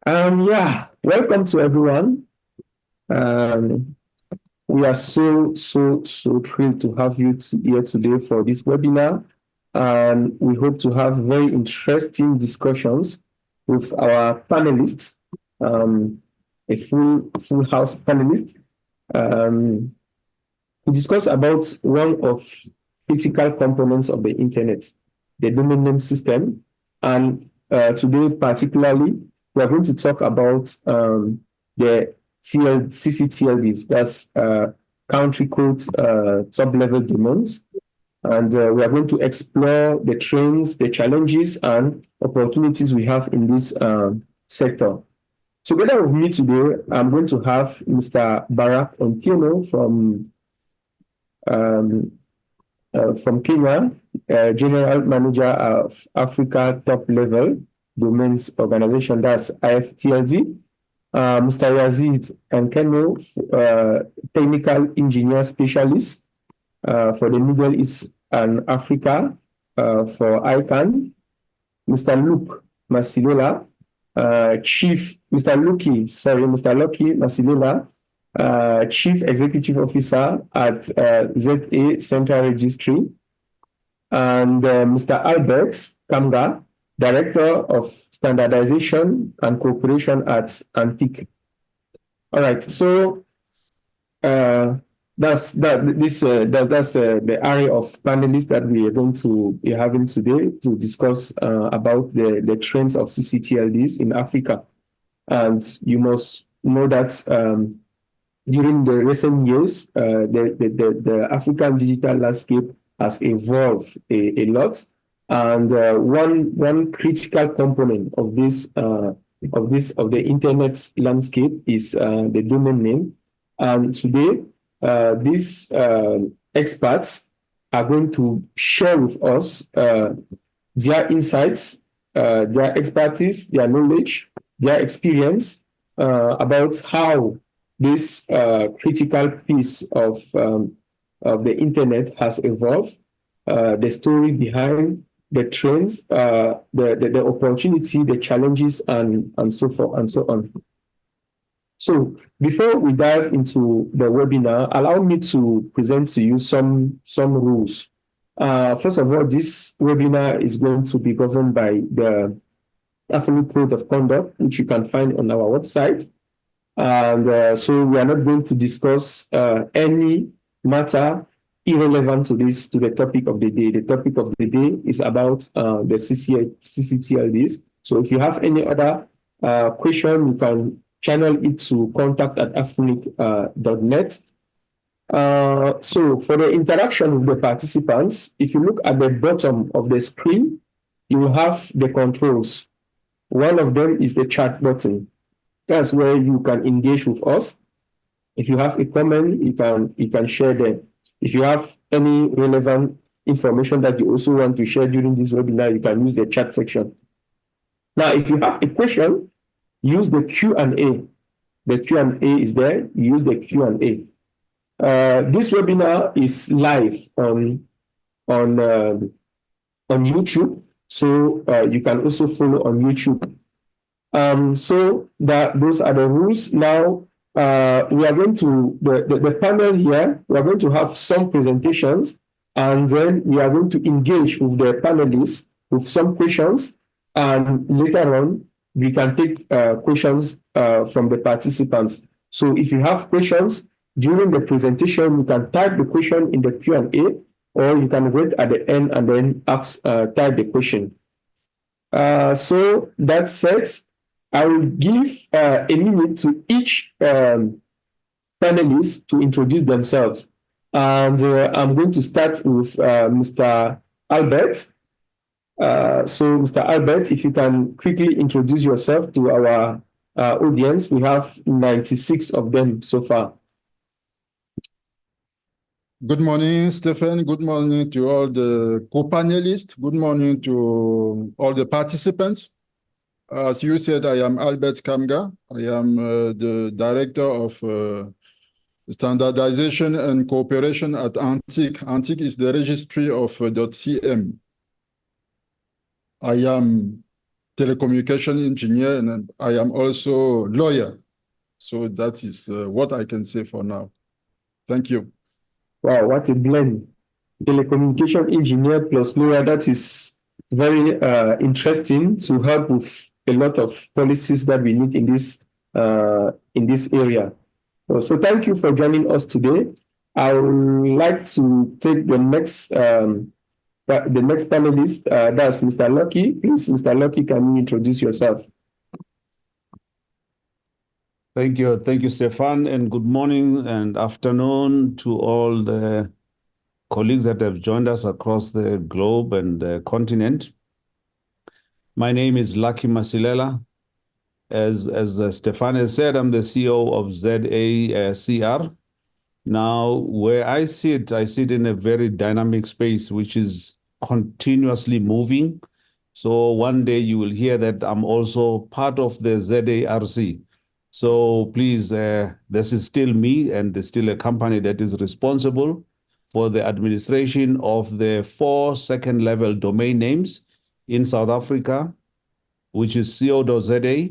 Yeah, welcome to everyone. Um, we are so thrilled to have you here today for this webinar. And we hope to have very interesting discussions with our panelists, a full house panelist, to discuss about one of critical components of the internet, the domain name system. And today, particularly, we are going to talk about the ccTLDs, that's country code top-level domains. And we are going to explore the trends, the challenges, and opportunities we have in this sector. Together with me today, I'm going to have Mr. Barak Ontieno from Kenya, General Manager of Africa Top Level Domains Organization, that's AFTLD. Mr. Yazid Nkeno, Technical Engineer Specialist for the Middle East and Africa for ICANN. Mr. Luke Masilela, Mr. Lucky Masilela, Chief Executive Officer at ZA Central Registry, and Mr. Albert Kamga, Director of Standardization and Cooperation at Antique. All right, so that's the array of panelists that we are going to be having today to discuss about the trends of ccTLDs in Africa. And you must know that during the recent years, the African digital landscape has evolved a lot, and one critical component of the internet landscape is the domain name. And today, these experts are going to share with us their insights, their expertise, their knowledge, their experience about how this critical piece of the internet has evolved, the story behind the trends, the opportunity, the challenges, and so forth and so on. So before we dive into the webinar, allow me to present to you some rules. First of all, this webinar is going to be governed by the AFRINIC Code of Conduct, which you can find on our website. And so we are not going to discuss any matter irrelevant to the topic of the day. The topic of the day is about the ccTLDs. So if you have any other question, you can channel it to contact@afrinic.net. So for the interaction with the participants, if you look at the bottom of the screen, you will have the controls. One of them is the chat button. That's where you can engage with us. If you have a comment, you can share them. If you have any relevant information that you also want to share during this webinar, you can use the chat section. Now, if you have a question, use the Q&A. The Q&A is there. Use the Q&A. This webinar is live on YouTube, so you can also follow on YouTube. So those are the rules. Now, we are going to, the panel here, we are going to have some presentations, and then we are going to engage with the panelists with some questions, and later on, we can take questions from the participants. So if you have questions during the presentation, you can type the question in the Q&A, or you can wait at the end and then type the question. So that said, I will give a minute to each panelist to introduce themselves. And I'm going to start with Mr. Albert. So Mr. Albert, if you can quickly introduce yourself to our audience. We have 96 of them so far. Good morning, Stephen. Good morning to all the co-panelists. Good morning to all the participants. As you said, I am Albert Kamga. I am the Director of Standardization and Cooperation at Antique. Antique is the registry of .cm. I am telecommunication engineer, and I am also lawyer. So that is what I can say for now. Thank you. Wow, what a blend. Telecommunication engineer plus lawyer, that is very interesting to help with a lot of policies that we need in this area. So thank you for joining us today. I would like to take the next panelist, that's Mr. Lucky. Please, Mr. Lucky, can you introduce yourself? Thank you, Stefan, and good morning and afternoon to all the colleagues that have joined us across the globe and the continent. My name is Lucky Masilela. As Stefan has said, I'm the CEO of ZACR. Now, where I sit in a very dynamic space, which is continuously moving. So one day you will hear that I'm also part of the ZARC. So please, this is still me, and there's still a company that is responsible for the administration of the 4 second-level domain names in South Africa, which is co.za,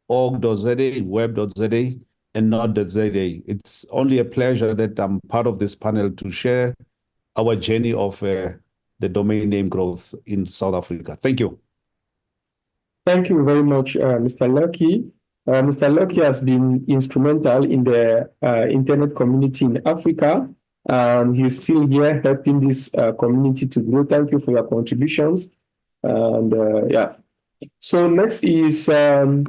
org.za, web.za, and node.za. It's only a pleasure that I'm part of this panel to share our journey of the domain name growth in South Africa. Thank you. Thank you very much, Mr. Lucky. Mr. Lucky has been instrumental in the internet community in Africa. He's still here helping this community to grow. Thank you for your contributions. And yeah. So next is Barak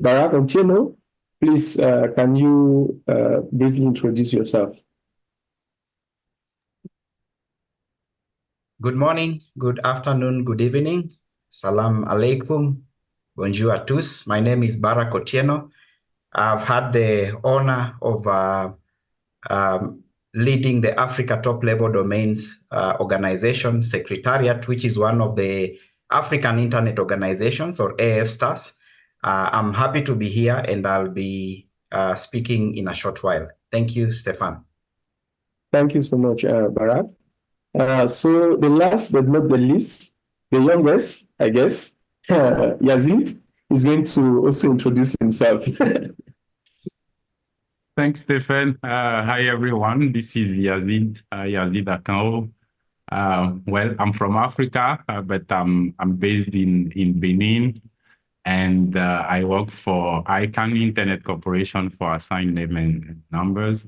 Otieno. Please, can you briefly introduce yourself? Good morning, good afternoon, good evening. Salam alaikum. Bonjour à tous. My name is Barak Otieno. I've had the honor of leading the Africa Top Level Domains Organization Secretariat, which is one of the African Internet Organizations, or AFSTAs. I'm happy to be here, and I'll be speaking in a short while. Thank you, Stefan. Thank you so much, Barak. So the last but not the least, the youngest, I guess, Yazid is going to also introduce himself. Thanks, Stephen. Hi, everyone. This is Yazid Akao. Well, I'm from Africa, but I'm based in Benin, and I work for ICANN Internet Corporation for assigned name and numbers.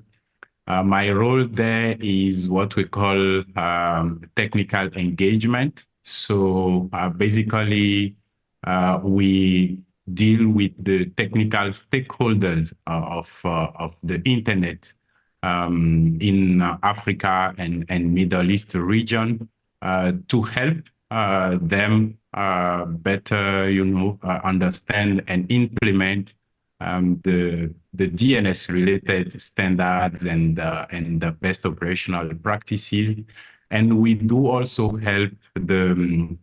My role there is what we call technical engagement. So basically, we deal with the technical stakeholders of the internet in Africa and Middle East region to help them better, understand and implement the DNS related standards and the best operational practices. And we do also help the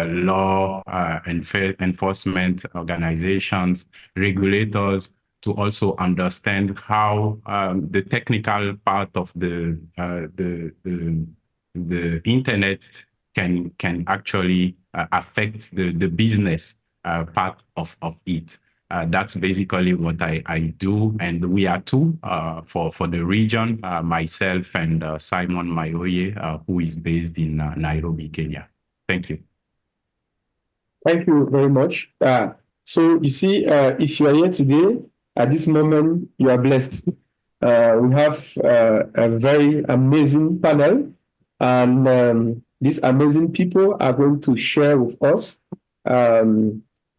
law enforcement organizations, regulators, to also understand how the technical part of the internet can actually affect the business part of it. That's basically what I do, and we are two for the region, myself and Simon Mayoye, who is based in Nairobi, Kenya. Thank you. Thank you very much. So you see, if you are here today, at this moment, you are blessed. We have a very amazing panel, and these amazing people are going to share with us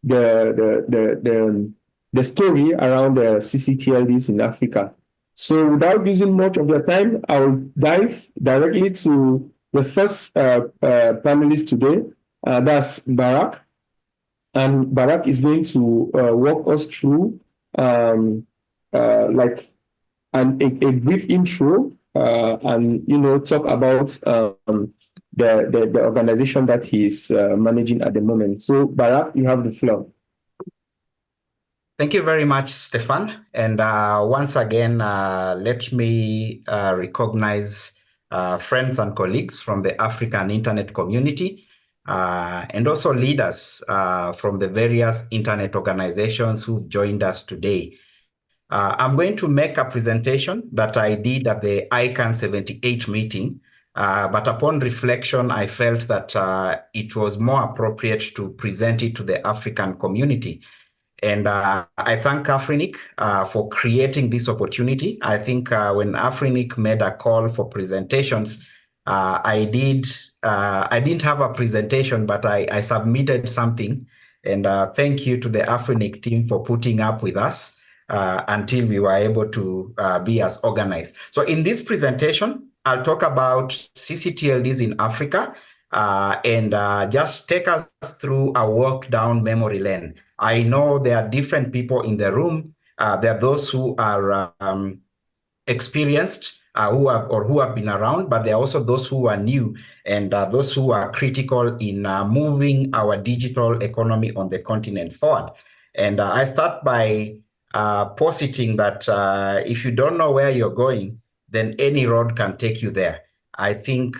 the story around the ccTLDs in Africa. So without using much of your time, I'll dive directly to the first panelist today. That's Barak. And Barak is going to walk us through like a brief intro and talk about the organization that he is managing at the moment. So Barak, you have the floor. Thank you very much, Stefan. And once again, let me recognize friends and colleagues from the African Internet community. and also leaders from the various internet organizations who've joined us today. I'm going to make a presentation that I did at the ICANN 78 meeting, but upon reflection, I felt that it was more appropriate to present it to the African community. And I thank AFRINIC for creating this opportunity. I think when AFRINIC made a call for presentations, I didn't have a presentation, but I submitted something. And thank you to the AFRINIC team for putting up with us until we were able to be as organized. So in this presentation, I'll talk about ccTLDs in Africa and just take us through a walk down memory lane. I know there are different people in the room. There are those who are experienced, who have been around, but there are also those who are new and those who are critical in moving our digital economy on the continent forward. And I start by positing that if you don't know where you're going, then any road can take you there. I think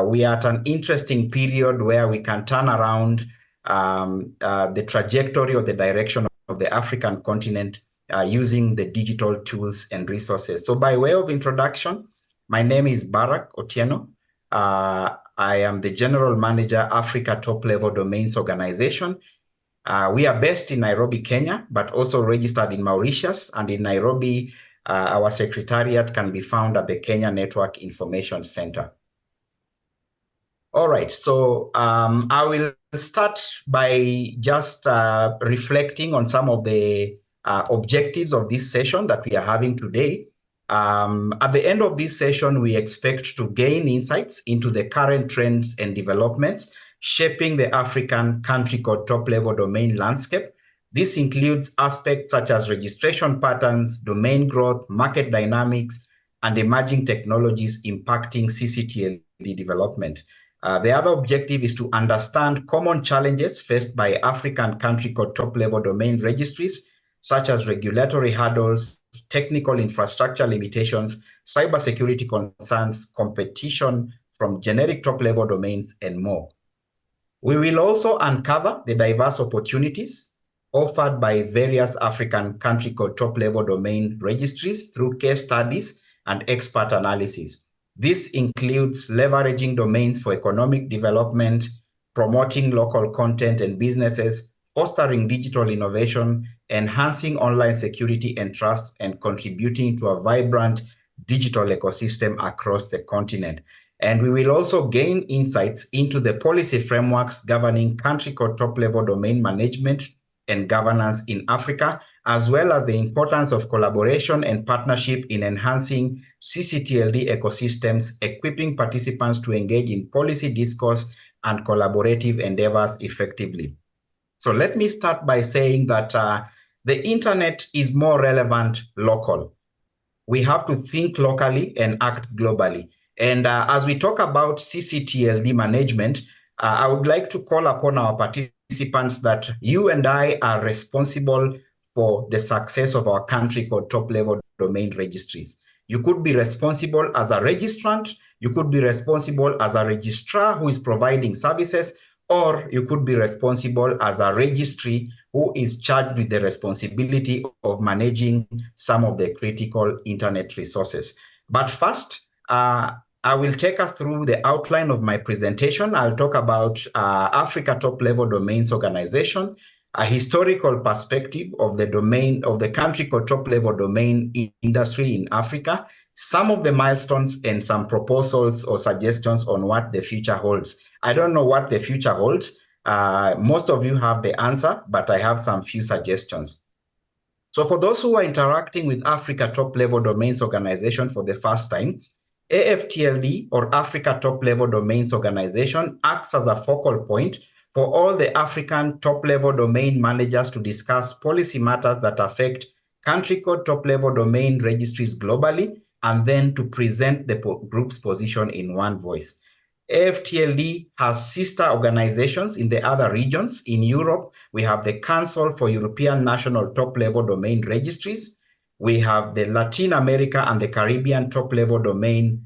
we are at an interesting period where we can turn around the trajectory or the direction of the African continent using the digital tools and resources. So by way of introduction, my name is Barak Otieno. I am the General Manager, Africa Top Level Domains Organization. We are based in Nairobi, Kenya, but also registered in Mauritius, and in Nairobi, our secretariat can be found at the Kenya Network Information Center. All right, so I will start by just reflecting on some of the objectives of this session that we are having today. At the end of this session, we expect to gain insights into the current trends and developments shaping the African country code top-level domain landscape. This includes aspects such as registration patterns, domain growth, market dynamics, and emerging technologies impacting ccTLD development. The other objective is to understand common challenges faced by African country code top-level domain registries, such as regulatory hurdles, technical infrastructure limitations, cybersecurity concerns, competition from generic top-level domains, and more. We will also uncover the diverse opportunities offered by various African country code top-level domain registries through case studies and expert analysis. This includes leveraging domains for economic development, promoting local content and businesses, fostering digital innovation, enhancing online security and trust, and contributing to a vibrant digital ecosystem across the continent. And we will also gain insights into the policy frameworks governing country code top-level domain management and governance in Africa, as well as the importance of collaboration and partnership in enhancing ccTLD ecosystems, equipping participants to engage in policy discourse and collaborative endeavors effectively. So let me start by saying that the internet is more relevant local. We have to think locally and act globally. And as we talk about ccTLD management, I would like to call upon our participants that you and I are responsible for the success of our country code top-level domain registries. You could be responsible as a registrant, you could be responsible as a registrar who is providing services, or you could be responsible as a registry who is charged with the responsibility of managing some of the critical internet resources. But first, I will take us through the outline of my presentation. I'll talk about Africa Top-Level Domains Organization, a historical perspective of the domain of the country code top-level domain industry in Africa, some of the milestones and some proposals or suggestions on what the future holds. I don't know what the future holds. Most of you have the answer, but I have some few suggestions. So for those who are interacting with Africa Top-Level Domains Organization for the first time, AFTLD, or Africa Top-Level Domains Organization, acts as a focal point for all the African top-level domain managers to discuss policy matters that affect country code top-level domain registries globally, and then to present the group's position in one voice. AFTLD has sister organizations in the other regions. In Europe, we have the Council for European National Top-Level Domain Registries. We have the Latin America and the Caribbean Top-Level Domain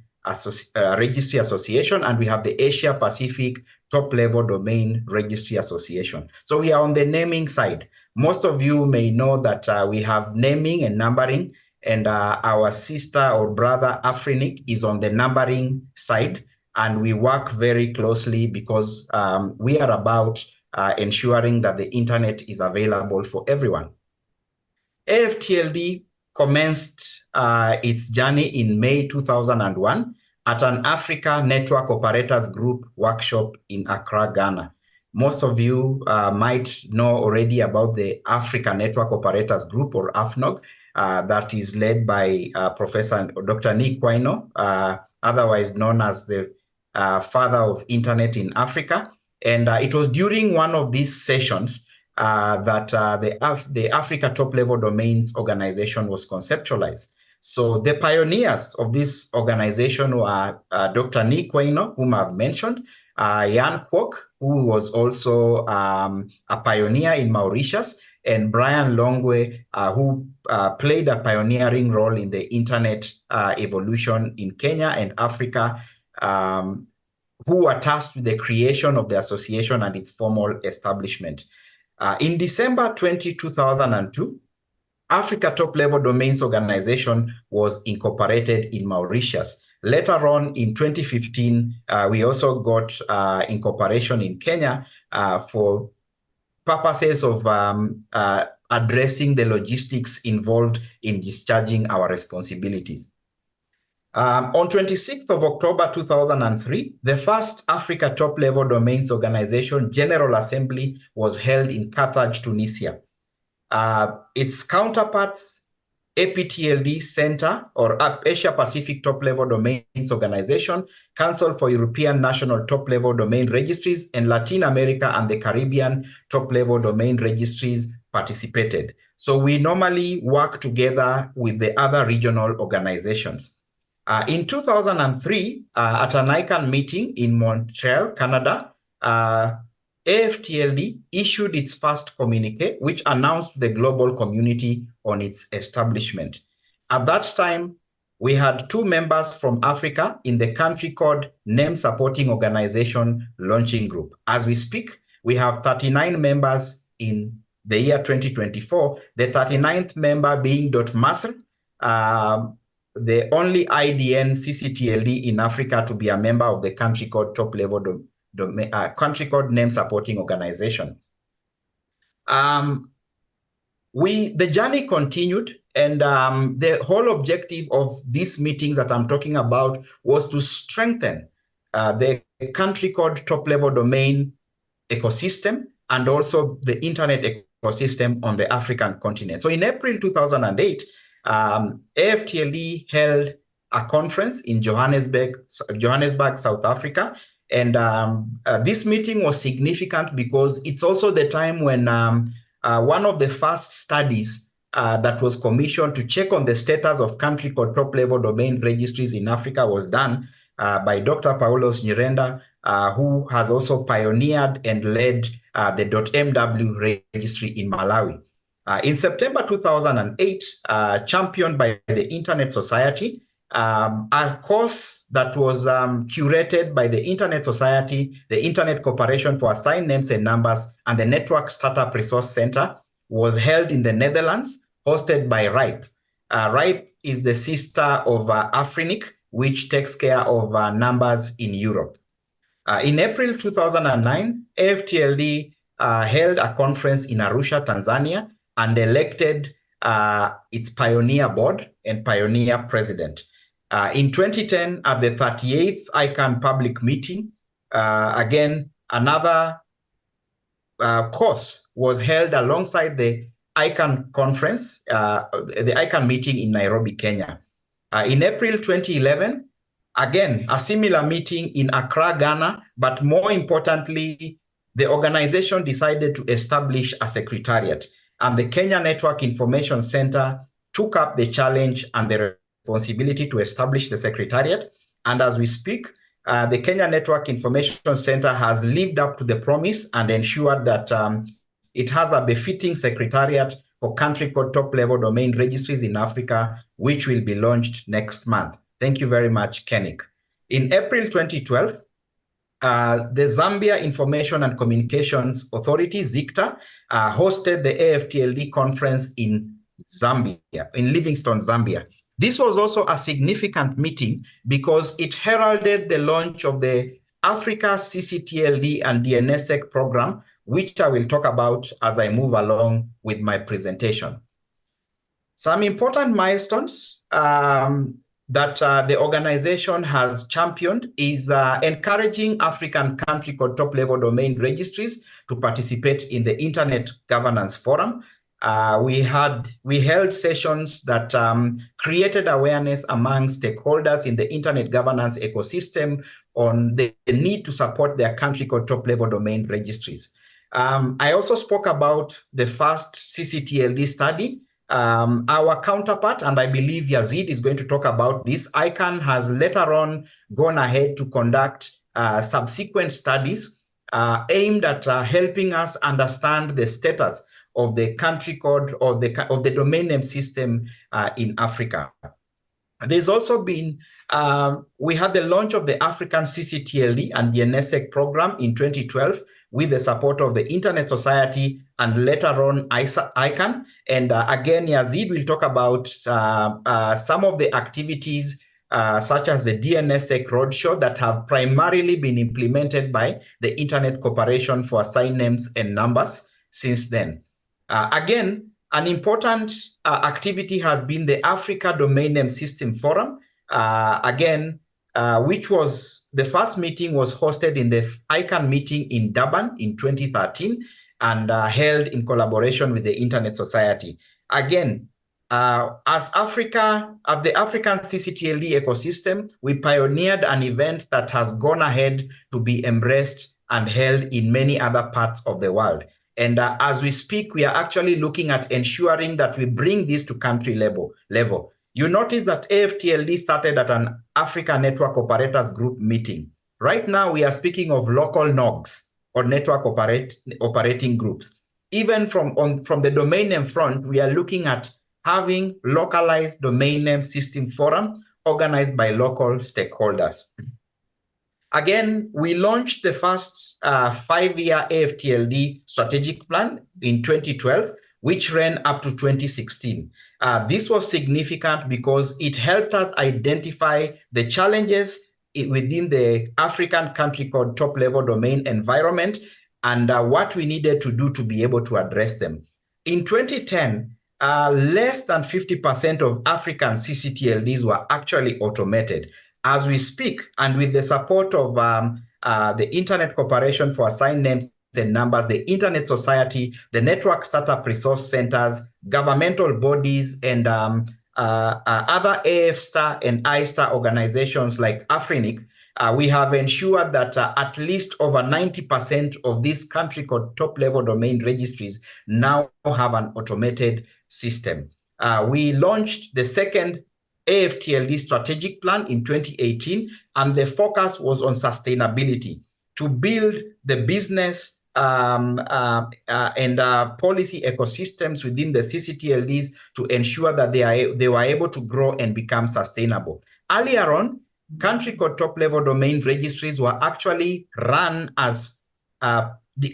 Registry Association, and we have the Asia Pacific top-level domain registry association. So we are on the naming side. Most of you may know that we have naming and numbering, and our sister or brother AFRINIC is on the numbering side, and we work very closely because we are about ensuring that the internet is available for everyone. AFTLD commenced its journey in May 2001 at an Africa Network Operators Group workshop in Accra, Ghana. Most of you might know already about the Africa Network Operators Group, or AFNOG, that is led by Professor Dr. Nick Waino, otherwise known as the father of Internet in Africa. And it was during one of these sessions that the Africa Top-Level Domains Organization was conceptualized. So the pioneers of this organization were Dr. Nick Waino, whom I've mentioned, Jan Kwok, who was also a pioneer in Mauritius, and Brian Longwe, who played a pioneering role in the internet evolution in Kenya and Africa, who were tasked with the creation of the association and its formal establishment. In December 2002, Africa Top-Level Domains Organization was incorporated in Mauritius. Later on in 2015, we also got incorporation in Kenya for purposes of addressing the logistics involved in discharging our responsibilities. On 26th of October 2003, the first Africa Top-Level Domains Organization General Assembly was held in Carthage, Tunisia. Its counterparts, APTLD Center, or Asia Pacific Top-Level Domains Organization, Council for European National Top-Level Domain Registries, and Latin America and the Caribbean Top-Level Domain Registries participated. So we normally work together with the other regional organizations. In 2003, at an ICANN meeting in Montreal, Canada, AFTLD issued its first communique, which announced the global community on its establishment. At that time, we had 2 members from Africa in the country code Name Supporting Organization Launching Group. As we speak, we have 39 members in the year 2024, the 39th member being Masr, the only IDN ccTLD in Africa to be a member of the country code top-level country code name supporting organization. The journey continued, and the whole objective of these meetings that I'm talking about was to strengthen the country code top-level domain ecosystem and also the internet ecosystem on the African continent. So in April 2008, AFTLD held a conference in Johannesburg, South Africa. And this meeting was significant because it's also the time when one of the first studies that was commissioned to check on the status of country code top-level domain registries in Africa was done by Dr. Paulos Nyirenda, who has also pioneered and led the .mw registry in Malawi. In September 2008, championed by the Internet Society, a course that was curated by the Internet Society, the Internet Corporation for Assigned Names and Numbers, and the Network Startup Resource Center was held in the Netherlands, hosted by RIPE. RIPE is the sister of AFRINIC, which takes care of numbers in Europe. In April 2009, AFTLD held a conference in Arusha, Tanzania, and elected its pioneer board and pioneer president. In 2010, at the 38th ICANN public meeting, again, another course was held alongside the ICANN conference, the ICANN meeting in Nairobi, Kenya. In April 2011, again, a similar meeting in Accra, Ghana, but more importantly, the organization decided to establish a secretariat, and the Kenya Network Information Center took up the challenge and the responsibility to establish the secretariat. And as we speak, the Kenya Network Information Center has lived up to the promise and ensured that it has a befitting secretariat for country code top-level domain registries in Africa, which will be launched next month. Thank you very much, Kenik. In April 2012, the Zambia Information and Communications Authority, ZICTA, hosted the AFTLD conference in Zambia, in Livingstone, Zambia. This was also a significant meeting because it heralded the launch of the Africa ccTLD and DNSSEC program, which I will talk about as I move along with my presentation. Some important milestones that the organization has championed is encouraging African country code top-level domain registries to participate in the Internet Governance Forum. We held sessions that created awareness among stakeholders in the Internet governance ecosystem on the need to support their country code top-level domain registries. I also spoke about the first ccTLD study. Our counterpart, and I believe Yazid is going to talk about this, ICANN has later on gone ahead to conduct subsequent studies aimed at helping us understand the status of the country code or of the domain name system in Africa. There's also been, we had the launch of the African ccTLD and DNSSEC program in 2012 with the support of the Internet Society and later on ICANN. And again, Yazid will talk about some of the activities such as the DNSSEC Roadshow that have primarily been implemented by the Internet Corporation for Assigned Names and Numbers since then. Again, an important activity has been the Africa Domain Name System Forum, which was, the first meeting was hosted in the ICANN meeting in Durban in 2013 and held in collaboration with the Internet Society. Again, as the African ccTLD ecosystem, we pioneered an event that has gone ahead to be embraced and held in many other parts of the world. And as we speak, we are actually looking at ensuring that we bring this to country level. You notice that AFTLD started at an Africa Network Operators Group meeting. Right now, we are speaking of local NOGs or network operating groups. Even from the domain name front, we are looking at having localized domain name system forum organized by local stakeholders. Again, we launched the first 5-year AFTLD strategic plan in 2012, which ran up to 2016. This was significant because it helped us identify the challenges within the African country code top-level domain environment and what we needed to do to be able to address them. In 2010, less than 50% of African ccTLDs were actually automated. As we speak, and with the support of the Internet Corporation for Assigned Names and Numbers, the Internet Society, the Network Startup Resource Centers, governmental bodies, and other AFSTAR and ISTAR organizations like AFRINIC, we have ensured that at least over 90% of these country code top-level domain registries now have an automated system. We launched the second AFTLD strategic plan in 2018, and the focus was on sustainability to build the business and policy ecosystems within the ccTLDs to ensure that they were able to grow and become sustainable. Earlier on, country code top-level domain registries were actually run as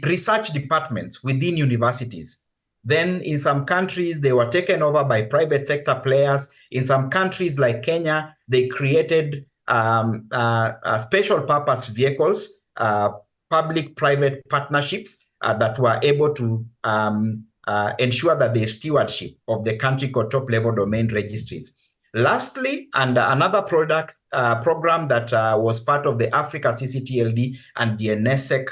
research departments within universities. Then in some countries, they were taken over by private sector players. In some countries like Kenya, they created special purpose vehicles, public-private partnerships that were able to ensure that the stewardship of the country code top-level domain registries. Lastly, and another program that was part of the Africa ccTLD and DNSSEC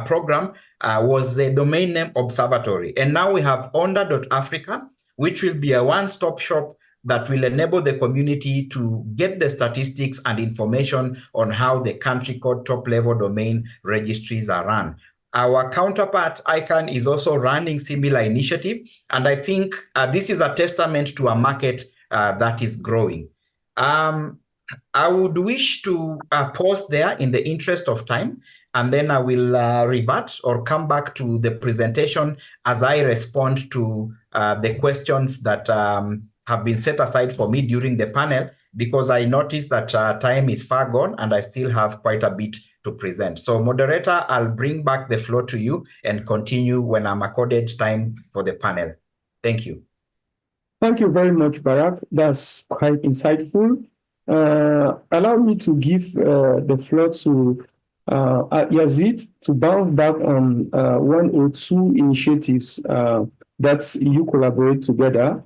program was the Domain Name Observatory. And now we have onda.africa, which will be a one-stop shop that will enable the community to get the statistics and information on how the country code top-level domain registries are run. Our counterpart, ICANN, is also running similar initiative. And I think this is a testament to a market that is growing. I would wish to pause there in the interest of time, and then I will revert or come back to the presentation as I respond to the questions that have been set aside for me during the panel, because I noticed that time is far gone and I still have quite a bit to present. So moderator, I'll bring back the floor to you and continue when I'm accorded time for the panel. Thank you. Thank you very much, Barak. That's quite insightful. Allow me to give the floor to Yazid to bounce back on one or two initiatives that you collaborate together.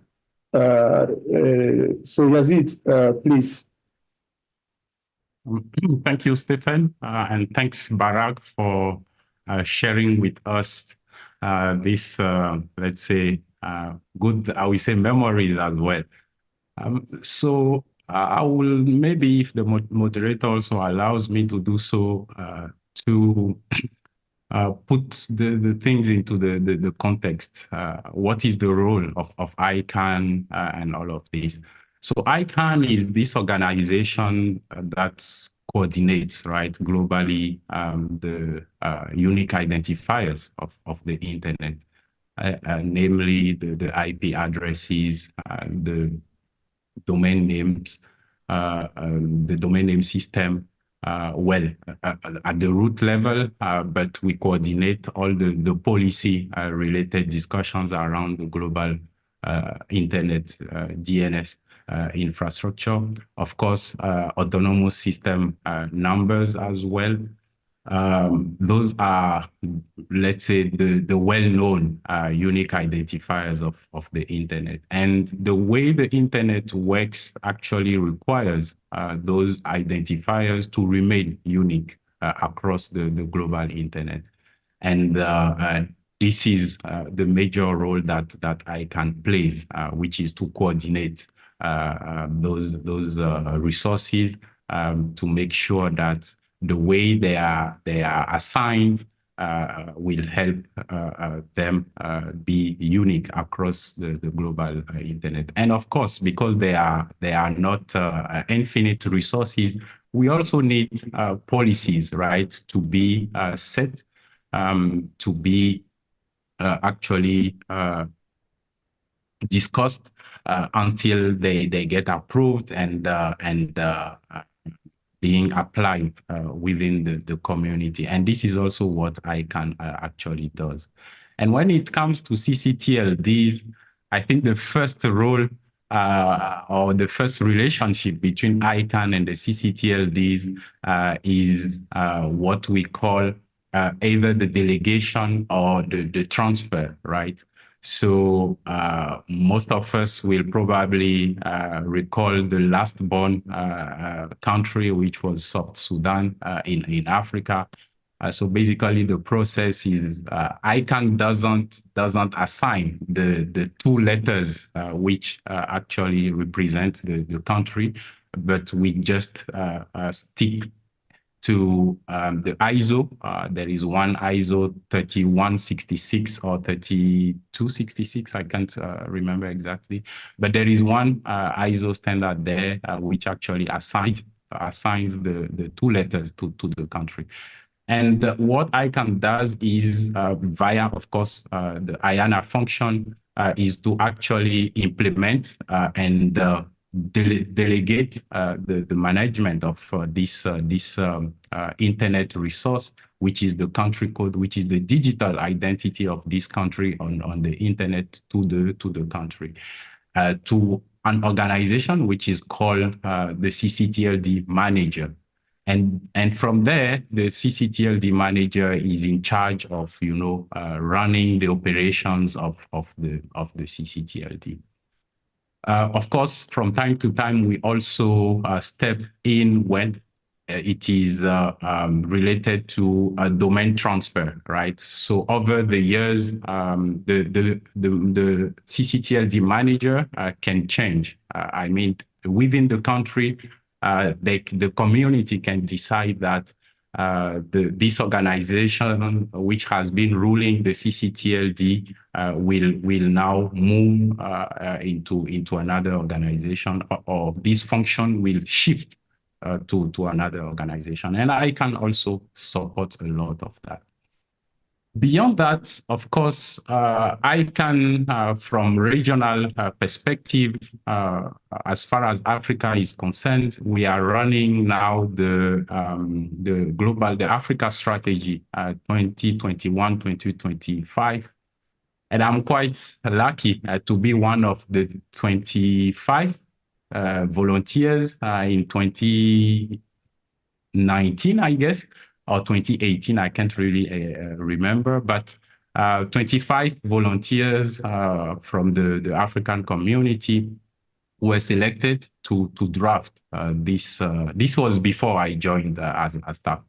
So Yazid, please. Thank you, Stephen, and thanks, Barak, for sharing with us this, let's say, good, I will say, memories as well. So I will, maybe if the moderator also allows me to do so, to put the things into the context. What is the role of ICANN and all of this? So ICANN is this organization that coordinates, right, globally the unique identifiers of the internet, namely the IP addresses, the domain names, the domain name system, at the root level, but we coordinate all the policy related discussions around the global internet DNS infrastructure. Of course, autonomous system numbers as well. Those are, let's say, the well-known unique identifiers of the internet. And the way the internet works actually requires those identifiers to remain unique across the global internet. And this is the major role that ICANN plays, which is to coordinate those resources to make sure that the way they are assigned will help them be unique across the global internet. And of course, because they are not infinite resources, we also need policies, right, to be set, to be actually discussed until they get approved and being applied within the community. And this is also what ICANN actually does. And when it comes to ccTLDs, I think the first role or the first relationship between ICANN and the ccTLDs is what we call either the delegation or the transfer, right? So most of us will probably recall the last born country, which was South Sudan in Africa. So basically the process is ICANN doesn't assign the two letters which actually represent the country, but we just stick to the ISO. There is one ISO 3166 or 3266, I can't remember exactly, but there is one ISO standard there which actually assigns the two letters to the country. And what ICANN does is via, of course, the IANA function is to actually implement and delegate the management of this internet resource, which is the country code, which is the digital identity of this country on the internet to the country, to an organization which is called the ccTLD manager. And from there, the ccTLD manager is in charge of, running the operations of the ccTLD. Of course, from time to time, we also step in when it is related to a domain transfer, right? So over the years, the ccTLD manager can change. I mean, within the country, the community can decide that this organization, which has been ruling the ccTLD, will now move into another organization, or this function will shift to another organization. And I can also support a lot of that. Beyond that, of course, ICANN, from regional perspective, as far as Africa is concerned, we are running now the Africa strategy 2021-2025. And I'm quite lucky to be one of the 25 volunteers in 2019, I guess, or 2018, I can't really remember, but 25 volunteers from the African community were selected to draft this. This was before I joined as a staff.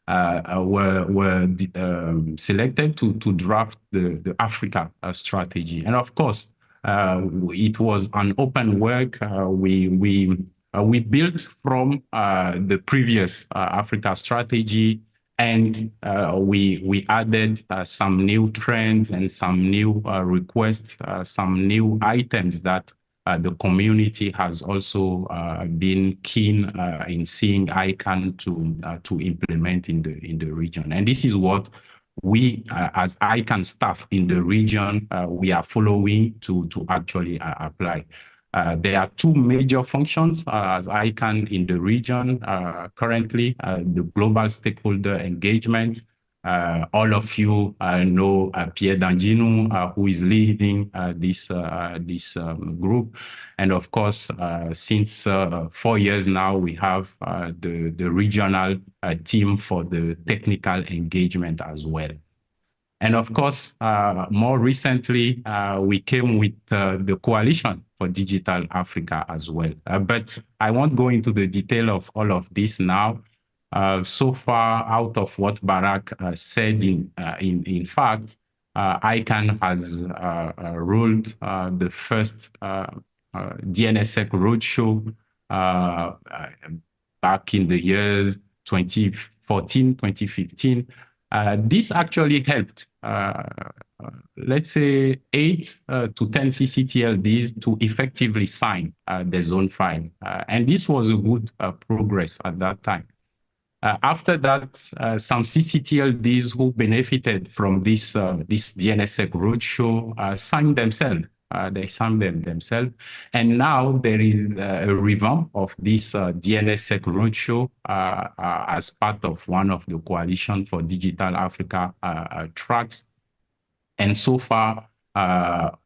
Were selected to draft the Africa strategy, and of course, it was an open work. We built from the previous Africa strategy, and we added some new trends and some new requests, some new items that the community has also been keen in seeing ICANN to implement in the region. And this is what we, as ICANN staff in the region, we are following to actually apply. There are two major functions as ICANN in the region currently, the global stakeholder engagement. All of you know Pierre Dangino, who is leading this group. And of course, since 4 years now, we have the regional team for the technical engagement as well. And of course, more recently, we came with the Coalition for Digital Africa as well. But I won't go into the detail of all of this now. So far, out of what Barak said, in fact, ICANN has ruled the first DNSSEC roadshow back in the years 2014, 2015. This actually helped, let's say, 8 to 10 ccTLDs to effectively sign the zone file. And this was a good progress at that time. After that, some ccTLDs who benefited from this DNSSEC roadshow signed themselves. They signed them themselves. And now there is a revamp of this DNSSEC roadshow as part of one of the Coalition for Digital Africa tracks. And so far,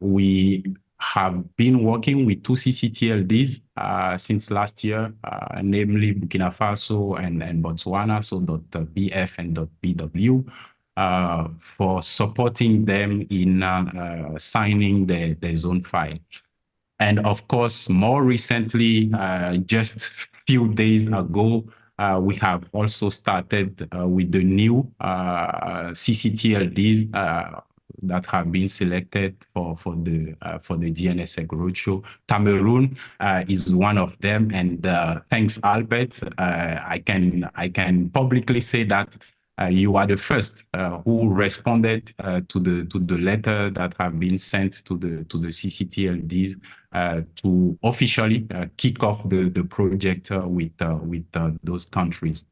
we have been working with 2 ccTLDs since last year, namely Burkina Faso and Botswana, so .bf and .bw, for supporting them in signing the zone file. And of course, more recently, just few days ago, we have also started with the new ccTLDs that have been selected for the DNSSEC roadshow. Cameroon is one of them, and thanks, Albert. I can publicly say that you are the first who responded to the letter that have been sent to the ccTLDs to officially kick off the project with those countries.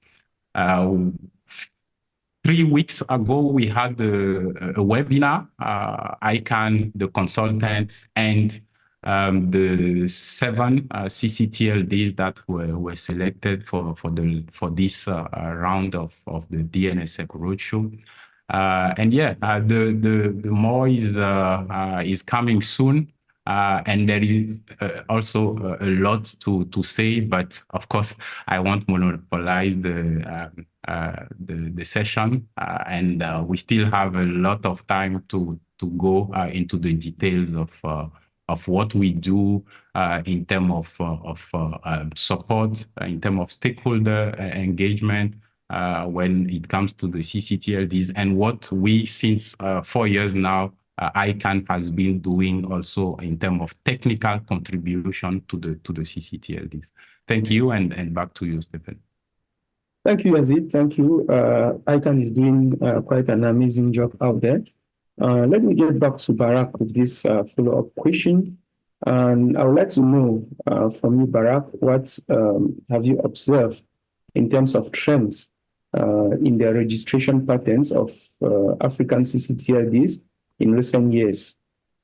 3 weeks ago, we had a webinar. ICANN, the consultants, and the 7 ccTLDs that were selected for this round of the DNSSEC roadshow. And yeah, the more is coming soon. And there is also a lot to say, but of course, I won't monopolize the session, and we still have a lot of time to go into the details of what we do in terms of support, in terms of stakeholder engagement when it comes to the ccTLDs, and what we, since 4 years now, ICANN has been doing also in terms of technical contribution to the ccTLDs. Thank you, and back to you, Stephen. Thank you, Yazid. Thank you. ICANN is doing quite an amazing job out there. Let me get back to Barak with this follow-up question. And I would like to know from you, Barak, what have you observed in terms of trends in the registration patterns of African ccTLDs in recent years?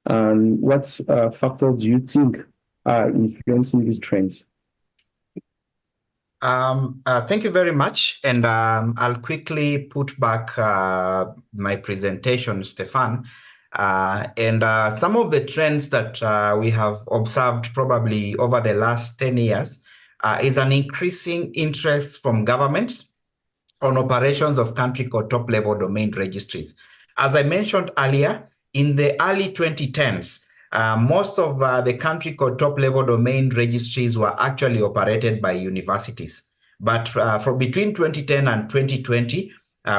And what factors do you think are influencing these trends? Thank you very much. And I'll quickly put back my presentation, Stefan. Some of the trends that we have observed probably over the last 10 years is an increasing interest from governments on operations of country code top-level domain registries. As I mentioned earlier, in the early 2010s, most of the country code top-level domain registries were actually operated by universities. But for between 2010 and 2020,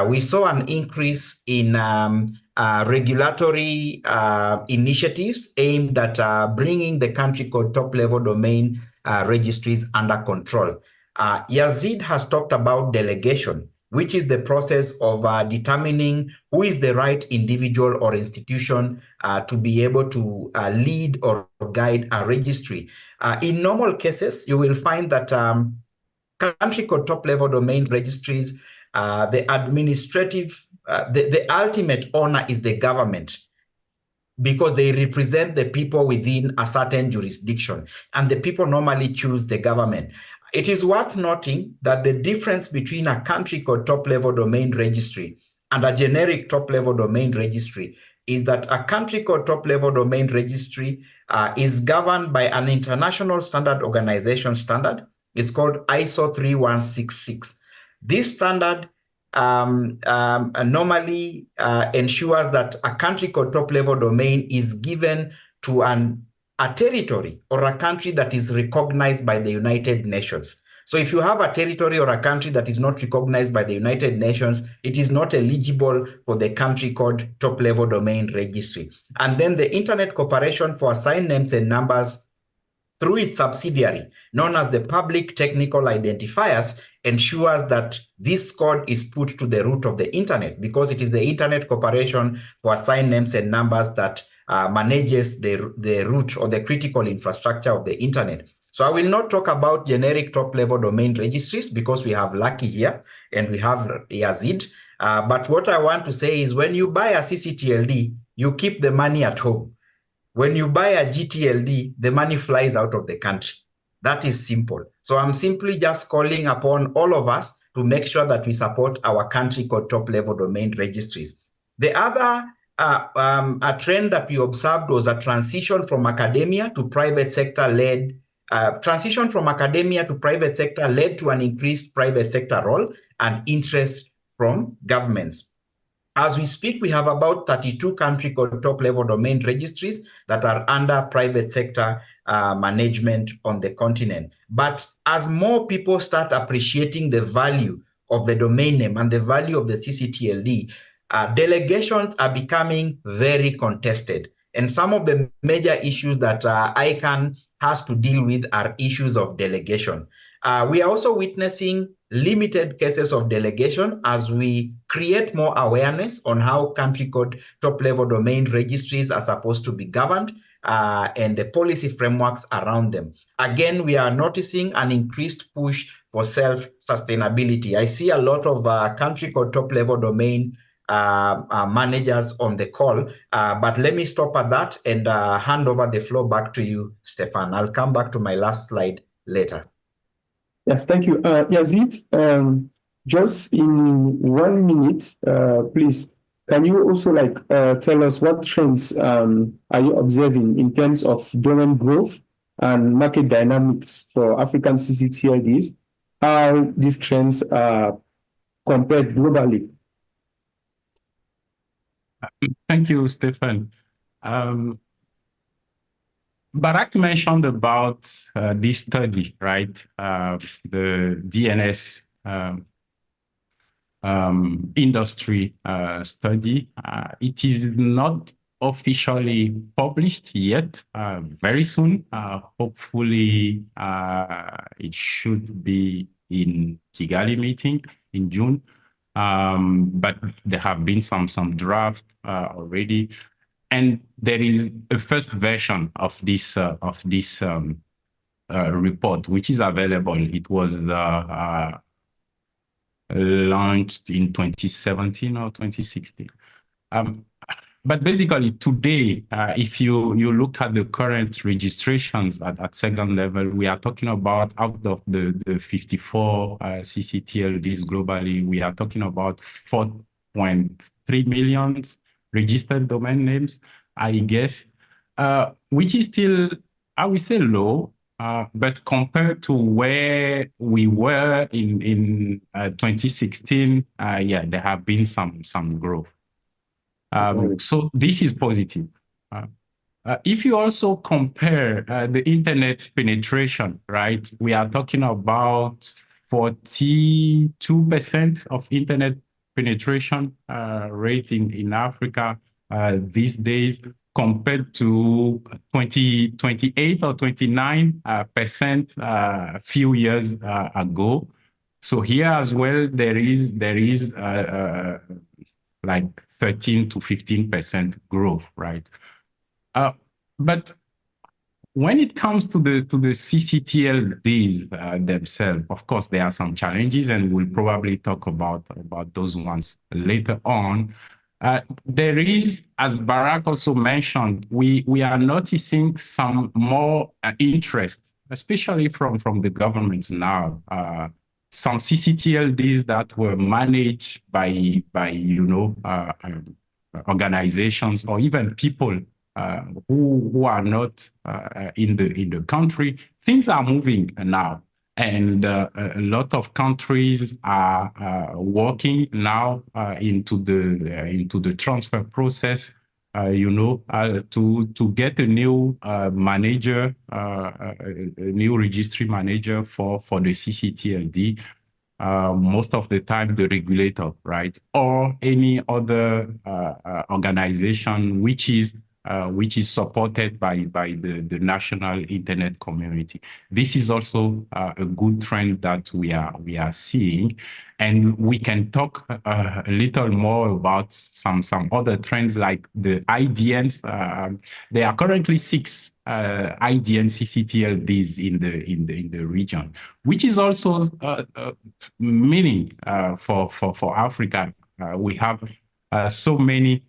we saw an increase in regulatory initiatives aimed at bringing the country code top-level domain registries under control. Yazid has talked about delegation, which is the process of determining who is the right individual or institution to be able to lead or guide a registry. In normal cases, you will find that country code top-level domain registries, the ultimate owner is the government, because they represent the people within a certain jurisdiction, and the people normally choose the government. It is worth noting that the difference between a country code top-level domain registry and a generic top-level domain registry is that a country code top-level domain registry is governed by an international standard organization standard. It's called ISO 3166. This standard normally ensures that a country code top-level domain is given to a territory or a country that is recognized by the United Nations. So if you have a territory or a country that is not recognized by the United Nations, it is not eligible for the country code top-level domain registry. And then the Internet Corporation for Assigned Names and Numbers, through its subsidiary, known as the Public Technical Identifiers, ensures that this code is put to the root of the Internet, because it is the Internet Corporation for Assigned Names and Numbers that manages the root or the critical infrastructure of the Internet. So I will not talk about generic top-level domain registries because we have Lucky here and we have Yazid. But what I want to say is, when you buy a ccTLD, you keep the money at home. When you buy a GTLD, the money flies out of the country. That is simple. So I'm simply just calling upon all of us to make sure that we support our country code top-level domain registries. The other a trend that we observed was a transition from academia to private sector led. Transition from academia to private sector led to an increased private sector role and interest from governments. As we speak, we have about 32 country code top-level domain registries that are under private sector management on the continent. But as more people start appreciating the value of the domain name and the value of the ccTLD, delegations are becoming very contested. And some of the major issues that ICANN has to deal with are issues of delegation. We are also witnessing limited cases of delegation as we create more awareness on how country code top-level domain registries are supposed to be governed and the policy frameworks around them. Again, we are noticing an increased push for self-sustainability. I see a lot of country code top-level domain managers on the call, but let me stop at that and hand over the floor back to you, Stefan. I'll come back to my last slide later. Yes, thank you. Yazid, just in 1 minute, please, can you also tell us what trends are you observing in terms of domain growth and market dynamics for African ccTLDs, how these trends are compared globally? Thank you, Stefan. Barak mentioned about this study, right? The DNS industry study. It is not officially published yet. Very soon, hopefully, it should be in Kigali meeting in June. But there have been some draft already. And there is a first version of this report, which is available. It was the launched in 2017 or 2016. But basically today, if you look at the current registrations at second level, we are talking about out of the 54 ccTLDs globally, we are talking about 4.3 million registered domain names, I guess, which is still, I would say, low. But compared to where we were in 2016, yeah, there have been some growth. So this is positive. If you also compare the internet penetration, right, we are talking about 42% of internet penetration rate in Africa these days, compared to 28 or 29% a few years ago. So here as well, there is like 13 to 15% growth, right? But when it comes to the ccTLDs themselves, of course, there are some challenges, and we'll probably talk about those ones later on. There is, as Barak also mentioned, we are noticing some more interest, especially from the governments now. Some ccTLDs that were managed by organizations or even people who are not in the country, things are moving now. And a lot of countries are working now into the transfer process, to get a new manager, a new registry manager for the ccTLD. Most of the time, the regulator, right, or any other organization which is supported by the national internet community. This is also a good trend that we are seeing, and we can talk a little more about some other trends like the IDNs. There are currently 6 IDN ccTLDs in the region, which is also meaning for Africa. We have so many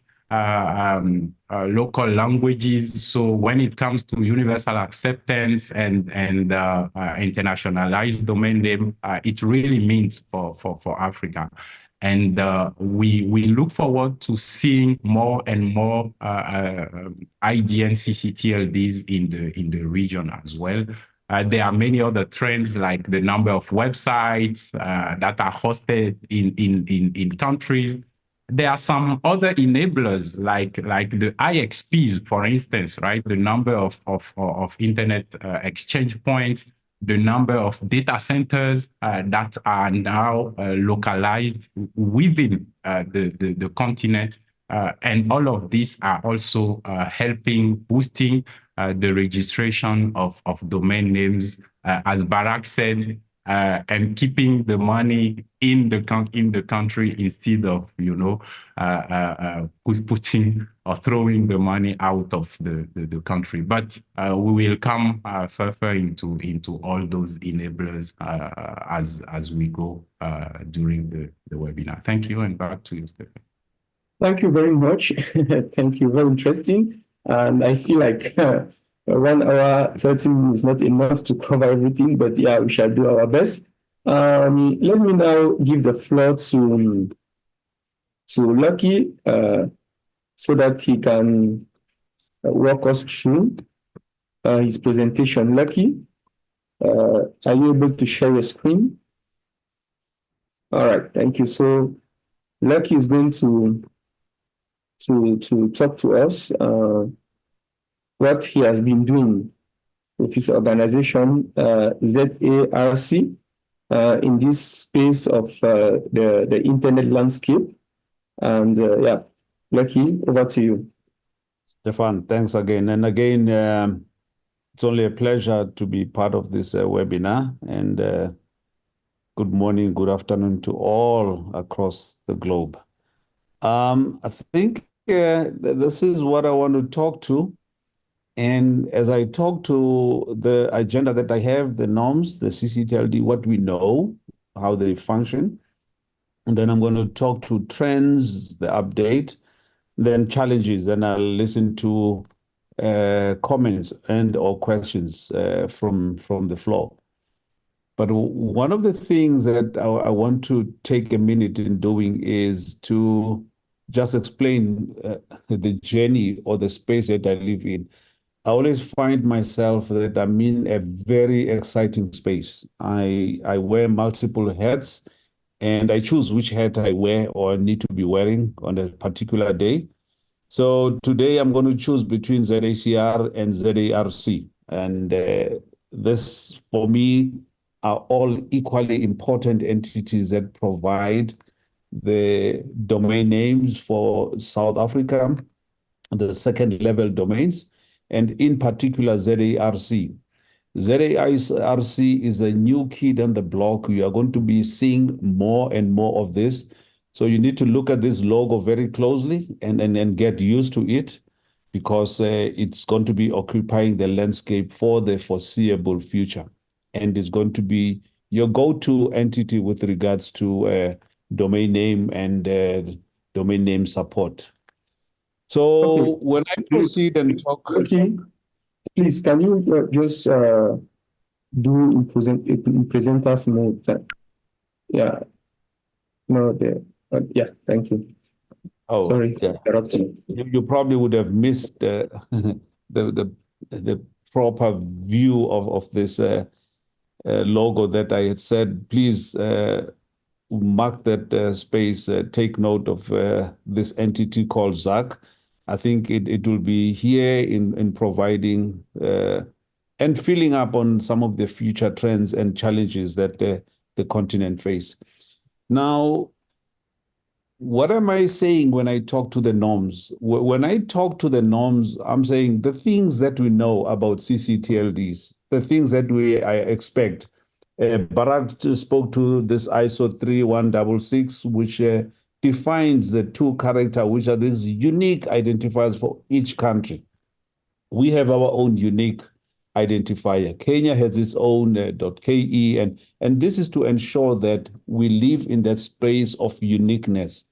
local languages. So when it comes to universal acceptance and internationalized domain name, it really means for Africa. And we look forward to seeing more and more IDN ccTLDs in the region as well. There are many other trends like the number of websites that are hosted in countries. There are some other enablers like the IXPs, for instance, right? The number of internet exchange points, the number of data centers that are now localized within the continent. And all of these are also helping boosting the registration of domain names, as Barak said, and keeping the money in the country instead of putting or throwing the money out of the country. But we will come further into all those enablers as we go during the webinar. Thank you, and back to you, Stephen. Thank you very much. Thank you. Very interesting. And I feel like 1 hour, 30 minutes is not enough to cover everything, but yeah, we shall do our best. Let me now give the floor to Lucky so that he can walk us through his presentation. Lucky, are you able to share your screen? All right, thank you. So Lucky is going to talk to us what he has been doing with his organization, ZARC, in this space of the internet landscape. And yeah, Lucky, over to you. Stefan, thanks again. And again, it's only a pleasure to be part of this webinar. And good morning, good afternoon to all across the globe. I think this is what I want to talk to. And as I talk to the agenda that I have, the norms, the ccTLD, what we know, how they function, And then I'm going to talk to trends, the update, then challenges. Then I'll listen to comments and or questions from the floor. But one of the things that I want to take a minute in doing is to just explain the journey or the space that I live in. I always find myself that I'm in a very exciting space. I wear multiple hats and I choose which hat I wear or need to be wearing on a particular day. So today I'm going to choose between ZACR and ZARC. And this, for me, are all equally important entities that provide the domain names for South Africa, the second level domains, and in particular ZARC. ZARC is a new kid on the block. You are going to be seeing more and more of this. So you need to look at this logo very closely and get used to it, because it's going to be occupying the landscape for the foreseeable future. And it's going to be your go-to entity with regards to domain name and domain name support. So Okay. when I proceed and talk... Okay. Please, can you just presenters mode? Yeah. No, there. Yeah, thank you. Oh, Sorry for yeah. interrupting. You probably would have missed the proper view of this logo that I had said. Please mark that space, take note of this entity called ZAC. I think it will be here in providing and filling up on some of the future trends and challenges that the continent face. Now, what am I saying when I talk to the norms? When I talk to the norms, I'm saying the things that we know about ccTLDs, the things that I expect. Bharat spoke to this ISO 31166, which defines the two characters, which are these unique identifiers for each country. We have our own unique identifier. Kenya has its own .ke, and this is to ensure that we live in that space of uniqueness.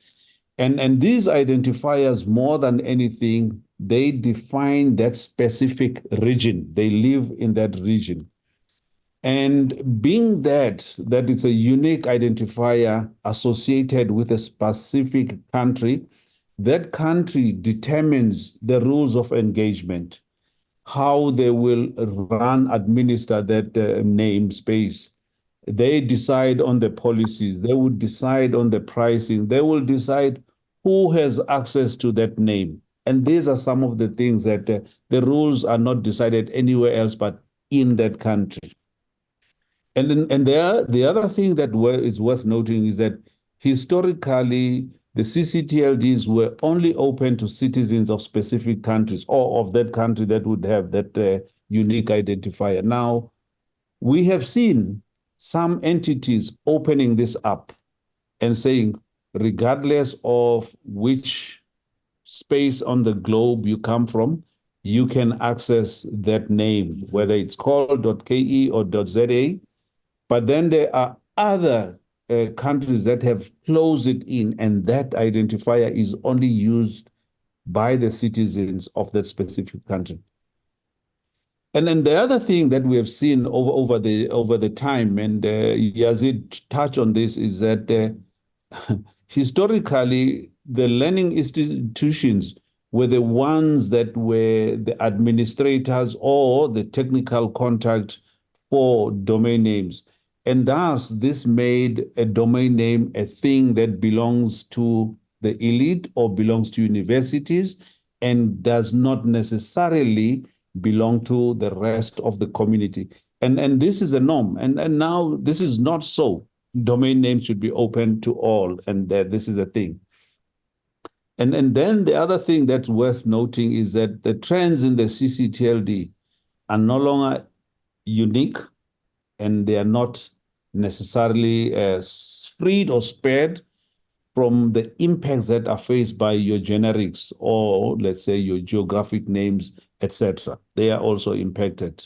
And these identifiers, more than anything, they define that specific region. They live in that region. And being that it's a unique identifier associated with a specific country, that country determines the rules of engagement, how they will administer that namespace. They decide on the policies, they will decide on the pricing, they will decide who has access to that name. And these are some of the things that the rules are not decided anywhere else but in that country. And the other thing that is worth noting is that historically, the ccTLDs were only open to citizens of specific countries or of that country that would have that unique identifier. Now, we have seen some entities opening this up and saying, regardless of which space on the globe you come from, you can access that name, whether it's called .ke or .za. But then there are other countries that have closed it in, and that identifier is only used by the citizens of that specific country. And then the other thing that we have seen over the time, and Yazid touched on this, is that historically the learning institutions were the ones that were the administrators or the technical contact for domain names. And thus, this made a domain name a thing that belongs to the elite or belongs to universities and does not necessarily belong to the rest of the community. And this is a norm. And now this is not so. Domain names should be open to all, and this is a thing. And then the other thing that's worth noting is that the trends in the ccTLD are no longer unique, and they are not necessarily freed or spared from the impacts that are faced by your generics or, let's say, your geographic names, etc. They are also impacted.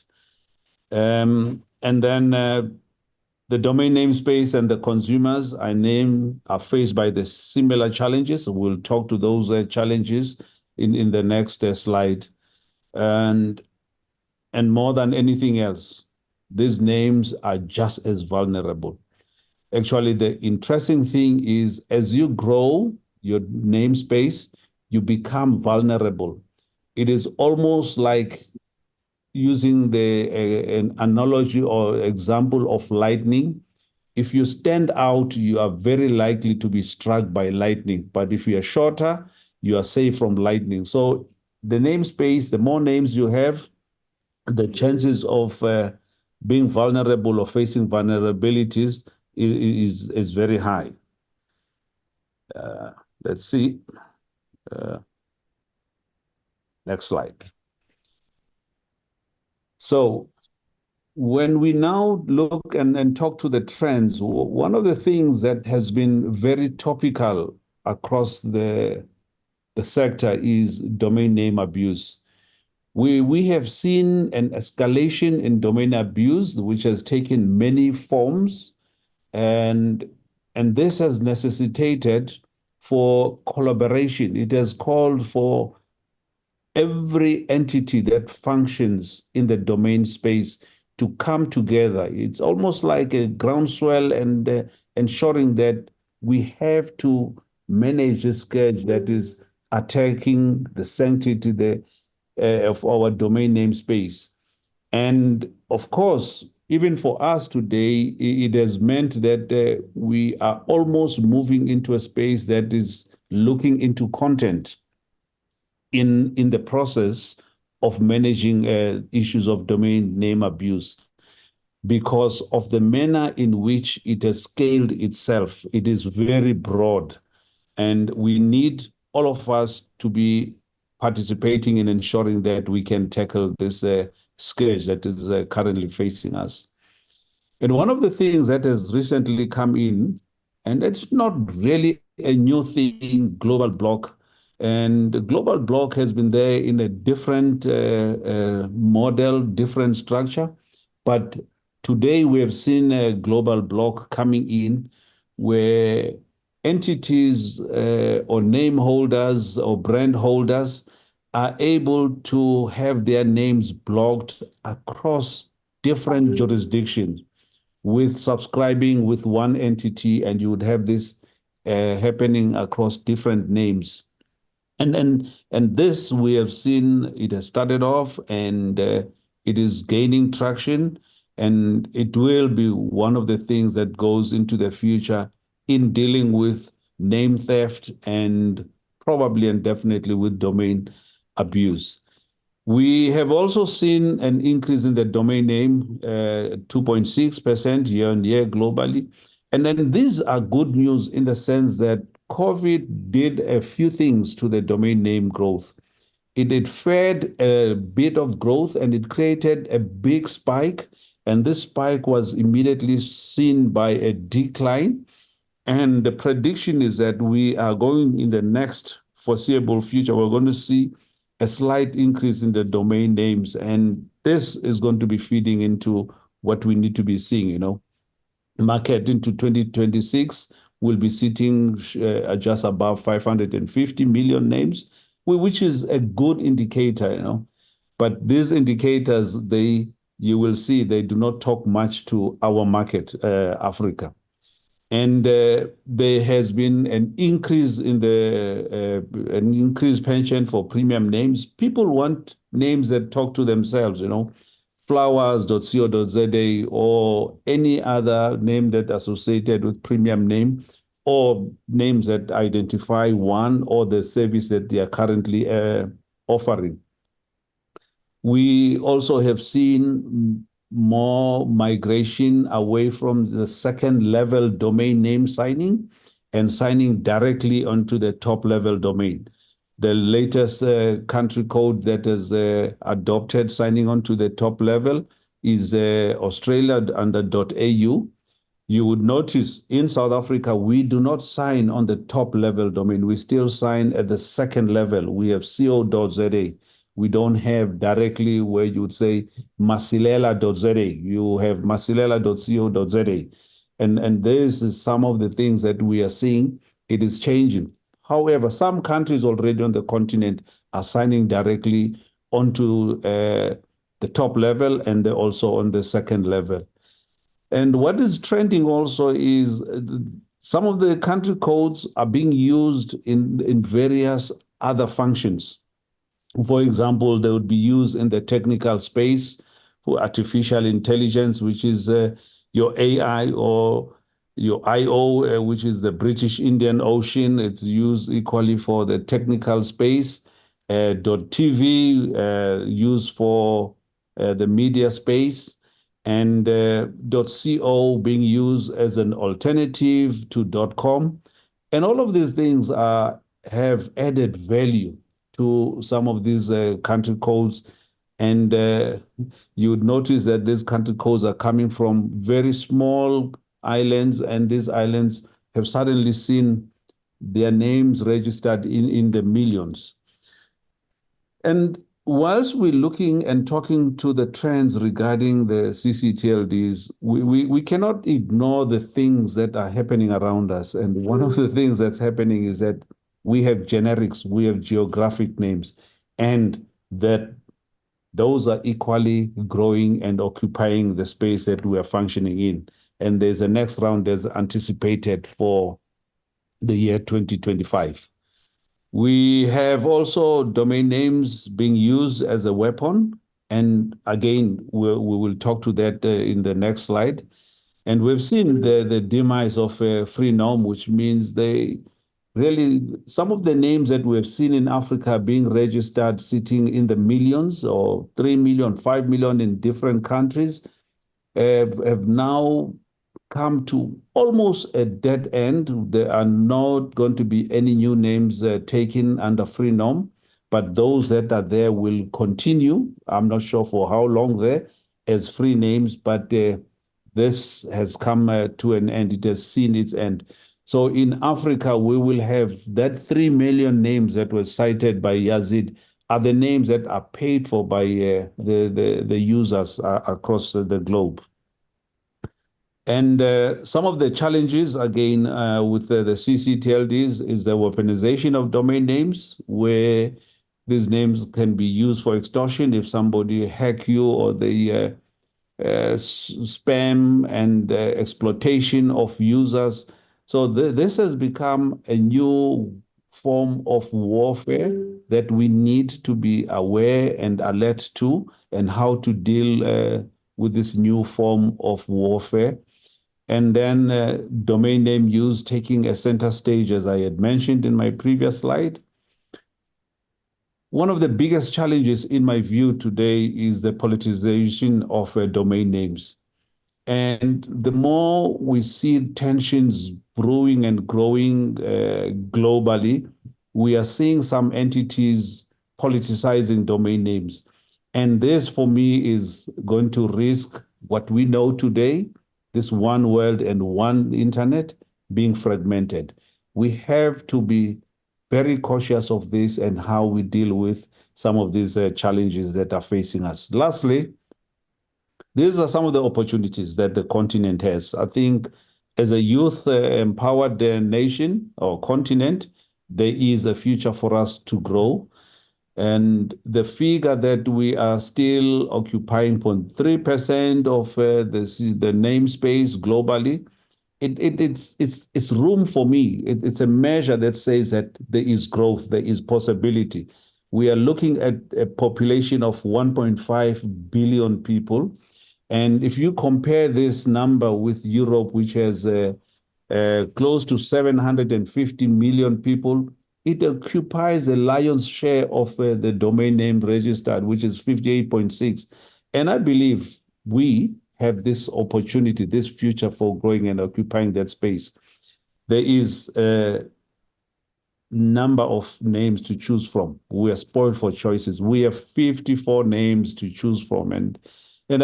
And then the domain namespace and the consumers are faced by the similar challenges. We'll talk to those challenges in the next slide. And more than anything else, these names are just as vulnerable. Actually, the interesting thing is as you grow your namespace, you become vulnerable. It is almost like using an analogy or example of lightning. If you stand out, you are very likely to be struck by lightning. But if you are shorter, you are safe from lightning. So the namespace, the more names you have, the chances of being vulnerable or facing vulnerabilities is very high. Let's see. Next slide. So when we now look and talk to the trends, one of the things that has been very topical across the sector is domain name abuse. We have seen an escalation in domain abuse, which has taken many forms, and this has necessitated for collaboration. It has called for every entity that functions in the domain space to come together. It's almost like a groundswell and ensuring that we have to manage a scourge that is attacking the sanctity of our domain namespace. And of course, even for us today, it has meant that we are almost moving into a space that is looking into content in the process of managing issues of domain name abuse because of the manner in which it has scaled itself. It is very broad, and we need all of us to be participating in ensuring that we can tackle this scourge that is currently facing us. And one of the things that has recently come in, and it's not really a new thing, global block. And global block has been there in a different model, different structure. But today we have seen a global block coming in where entities or name holders or brand holders are able to have their names blocked across different jurisdictions with subscribing with one entity, and you would have this happening across different names. And this we have seen, it has started off and it is gaining traction, and it will be one of the things that goes into the future in dealing with name theft and probably and definitely with domain abuse. We have also seen an increase in the domain name, 2.6% year on year globally. And then these are good news in the sense that COVID did a few things to the domain name growth. It fed a bit of growth and it created a big spike. And this spike was immediately seen by a decline. And the prediction is that we are going in the next foreseeable future, we're going to see a slight increase in the domain names. And this is going to be feeding into what we need to be seeing, Market into 2026 will be sitting just above 550 million names, which is a good indicator, But these indicators, you will see, they do not talk much to our market, Africa. And there has been an increase in an increased penchant for premium names. People want names that talk to themselves, flowers.co.za or any other name that associated with premium name, or names that identify one or the service that they are currently offering. We also have seen more migration away from the second level domain name signing and signing directly onto the top level domain. The latest country code that is adopted signing onto the top level is Australia under .au. You would notice in South Africa, we do not sign on the top level domain. We still sign at the second level. We have co.za. We don't have directly where you would say masilela.za, you have masilela.co.za. And this is some of the things that we are seeing. It is changing. However, some countries already on the continent are signing directly onto the top level, and they're also on the second level. And what is trending also is some of the country codes are being used in various other functions. For example, they would be used in the technical space for artificial intelligence, which is your AI, or your IO, which is the British Indian Ocean. It's used equally for the technical space. .tv, used for the media space, and .co being used as an alternative to .com. And all of these things have added value to some of these country codes. And you would notice that these country codes are coming from very small islands, and these islands have suddenly seen their names registered in the millions. And whilst we're looking and talking to the trends regarding the ccTLDs, we cannot ignore the things that are happening around us. And one of the things that's happening is that we have generics, we have geographic names, and that those are equally growing and occupying the space that we are functioning in. And there's a next round that's anticipated for the year 2025. We have also domain names being used as a weapon. And again, we will talk to that in the next slide. And we've seen the demise of Freenom, which means some of the names that we've seen in Africa being registered sitting in the millions, or 3 million, 5 million in different countries, have now come to almost a dead end. There are not going to be any new names taken under Freenom, but those that are there will continue. I'm not sure for how long there as free names, but this has come to an end. It has seen its end. So in Africa, we will have that 3 million names that were cited by Yazid are the names that are paid for by the users across the globe. And some of the challenges, again, with the ccTLDs is the weaponization of domain names, where these names can be used for extortion if somebody hack you, or the spam and exploitation of users. So this has become a new form of warfare that we need to be aware and alert to, and how to deal with this new form of warfare. And then domain name use taking a center stage, as I had mentioned in my previous slide. One of the biggest challenges, in my view, today is the politicization of domain names. And the more we see tensions brewing and growing globally, we are seeing some entities politicizing domain names. And this, for me, is going to risk what we know today, this one world and one internet, being fragmented. We have to be very cautious of this and how we deal with some of these challenges that are facing us. Lastly, these are some of the opportunities that the continent has. I think as a youth empowered nation or continent, there is a future for us to grow. And the figure that we are still occupying 0.3% of the namespace globally, it's room for me. It's a measure that says that there is growth, there is possibility. We are looking at a population of 1.5 billion people. And if you compare this number with Europe, which has close to 750 million people, it occupies the lion's share of the domain name registered, which is 58.6. And I believe we have this opportunity, this future for growing and occupying that space. There is a number of names to choose from. We are spoiled for choices. We have 54 names to choose from. And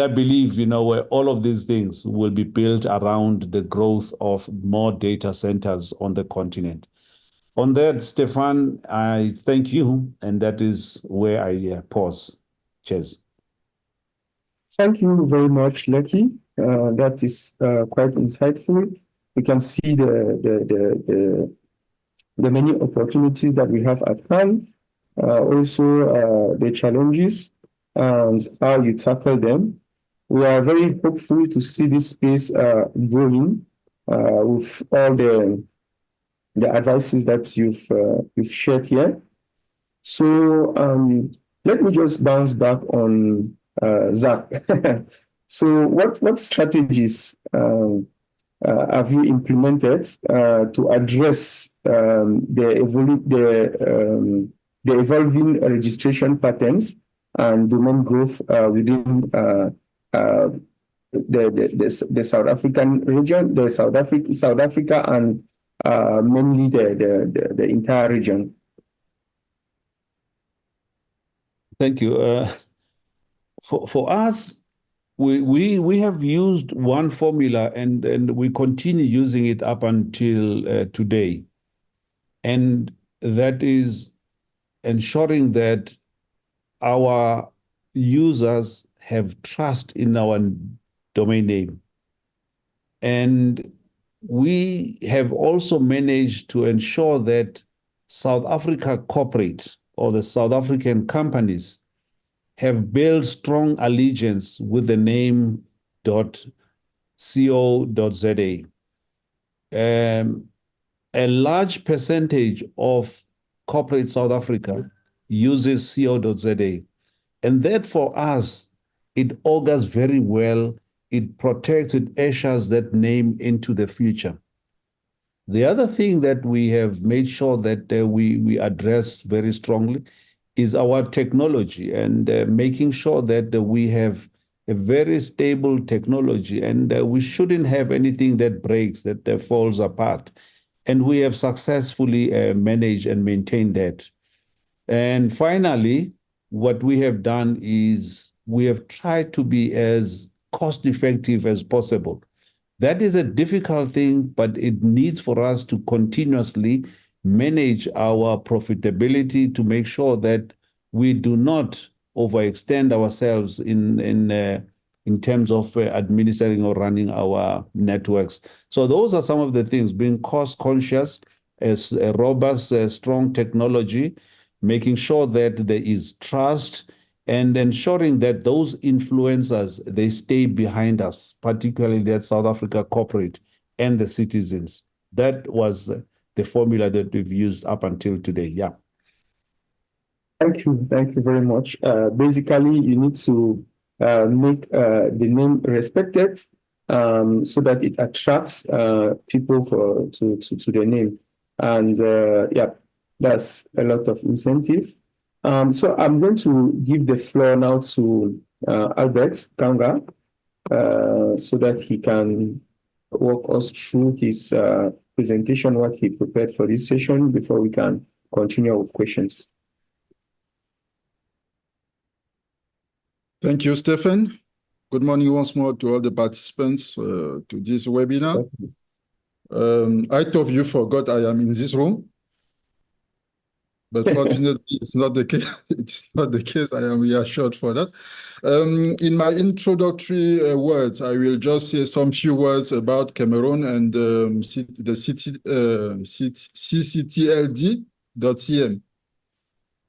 I believe, where all of these things will be built around the growth of more data centers on the continent. On that, Stefan, I thank you, and that is where I pause. Cheers. Thank you very much, Lucky. That is quite insightful. We can see the many opportunities that we have at hand, also the challenges and how you tackle them. We are very hopeful to see this space growing with all the advices that you've shared here. So let me just bounce back on Zach. So what strategies have you implemented to address the evolving registration patterns and domain growth within the South African region, South Africa, and mainly the entire region? Thank you. For us, we have used one formula and we continue using it up until today. And that is ensuring that our users have trust in our domain name. And we have also managed to ensure that South Africa corporate or the South African companies have built strong allegiance with the name .co.za. A large percentage of corporate South Africa uses co.za. And that for us, it augurs very well. It protects, it ushers that name into the future. The other thing that we have made sure that we address very strongly is our technology and making sure that we have a very stable technology, and we shouldn't have anything that breaks, that falls apart. And we have successfully managed and maintained that. And finally, what we have done is we have tried to be as cost-effective as possible. That is a difficult thing, but it needs for us to continuously manage our profitability to make sure that we do not overextend ourselves in terms of administering or running our networks. So those are some of the things: being cost conscious, as a robust, strong technology, making sure that there is trust, and ensuring that those influencers, they stay behind us, particularly that South Africa corporate and the citizens. That was the formula that we've used up until today. Yeah. Thank you very much. Basically, you need to make the name respected so that it attracts people to the name. And yeah, that's a lot of incentive. So I'm going to give the floor now to Albert Kanga so that he can walk us through his presentation, what he prepared for this session, before we can continue with questions. Thank you, Stephen. Good morning once more to all the participants to this webinar. I thought you forgot I am in this room, but fortunately it's not the case. It's not the case. I am reassured for that. In my introductory words, I will just say some few words about Cameroon and the ccTLD.cm.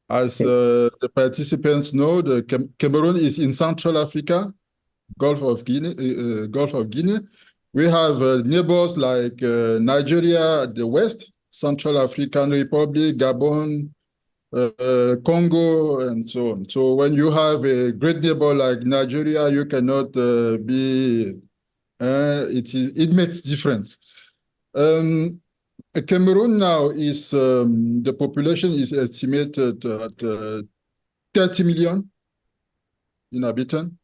As the participants know, Cameroon is in Central Africa, Gulf of Guinea. We have neighbors like Nigeria at the west, Central African Republic, Gabon, Congo, and so on. So when you have a great neighbor like Nigeria, you cannot it makes difference. Cameroon now is, the population is estimated at 30 million inhabitants.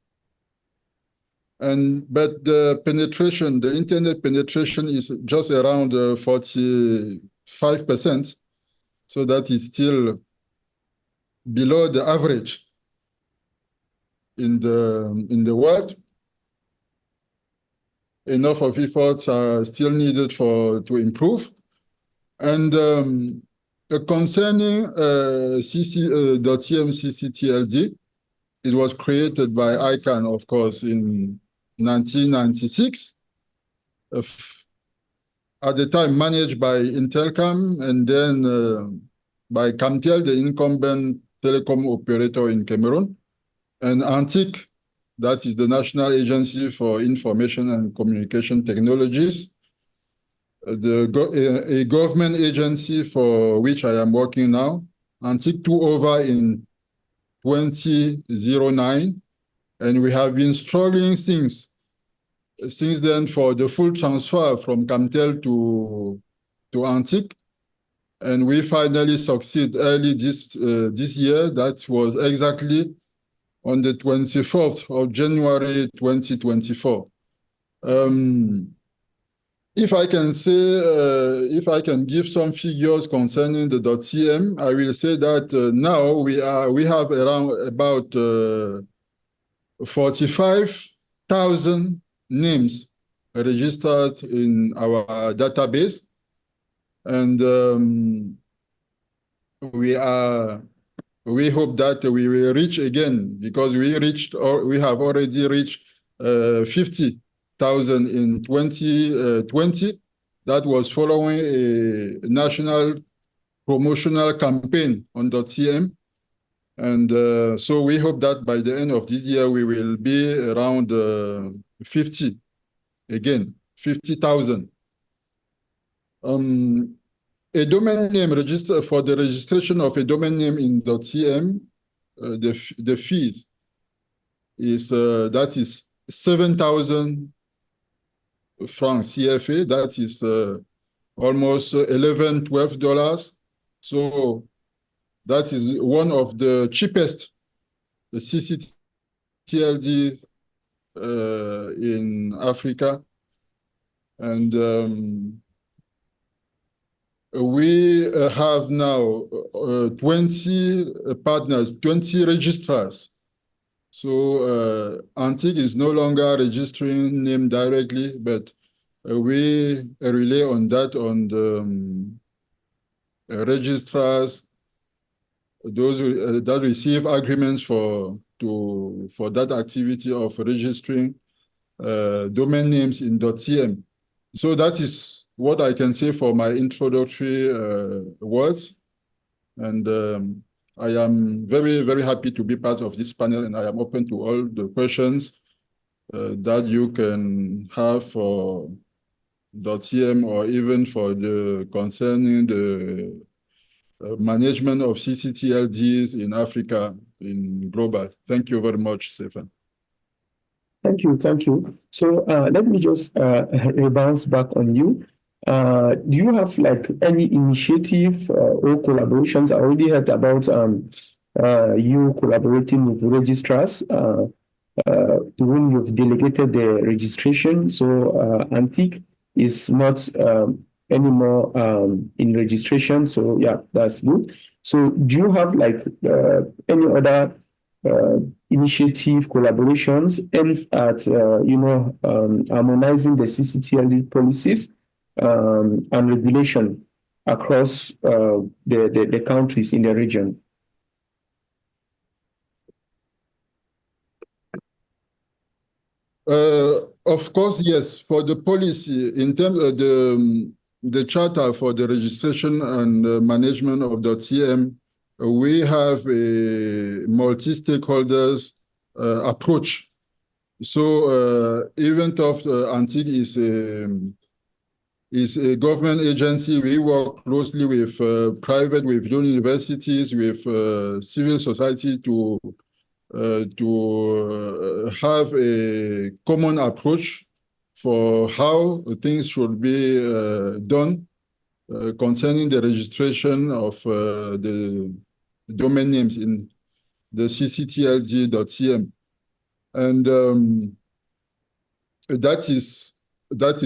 But the penetration, the internet penetration is just around 45%. So that is still below the average in the world. Enough of efforts are still needed to improve. And concerning ccTLD, it was created by ICANN, of course, in 1996. At the time managed by Intelcam, and then by Camtel, the incumbent telecom operator in Cameroon, and ANTIC, that is the National Agency for Information and Communication Technologies, a government agency for which I am working now. ANTIC took over in 2009, and we have been struggling since then for the full transfer from Camtel to ANTIC, and we finally succeed early this year. That was exactly on the 24th of January 2024. If I can say, if I can give some figures concerning the .cm, I will say that now we have around about 45,000 names registered in our database, and we hope that we will reach again, because we have already reached 50,000 in 2020. That was following a national promotional campaign on .cm. And so we hope that by the end of this year, we will be around 50,000. A domain name register for the registration of a domain name in .cm, the fees is that is 7,000 francs CFA. That is almost $11–12. So that is one of the cheapest ccTLD in Africa, and we have now 20 partners, 20 registrars. So ANTIC is no longer registering name directly, but we rely on that, on the registrars, those that receive agreements for that activity of registering domain names in .cm. So that is what I can say for my introductory words. And I am very, very happy to be part of this panel, and I am open to all the questions that you can have for .cm, or even for the concerning the management of ccTLDs in Africa, in global. Thank you very much, Stefan. Thank you. So let me just bounce back on you. Do you have like any initiative or collaborations? I already heard about you collaborating with registrars to whom you've delegated the registration. So ANTIC is not anymore in registration. So yeah, that's good. So do you have like any other initiative, collaborations aimed at harmonizing the ccTLD policies and regulation across the countries in the region? Of course, yes. For the policy, in terms of the charter for the registration and management of .cm, we have a multi-stakeholders approach. So even though ANTIC is a government agency, we work closely with private, with universities, with civil society to have a common approach for how things should be done concerning the registration of the domain names in the ccTLD.cm. And that is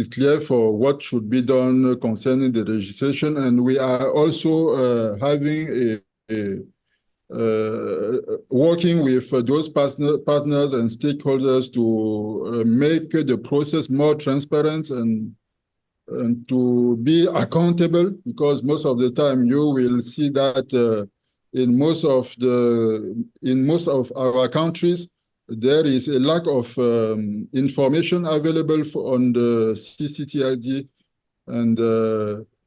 clear for what should be done concerning the registration. And we are also having working with those partners and stakeholders to make the process more transparent and to be accountable, because most of the time you will see that in most of our countries, there is a lack of information available on the ccTLD, and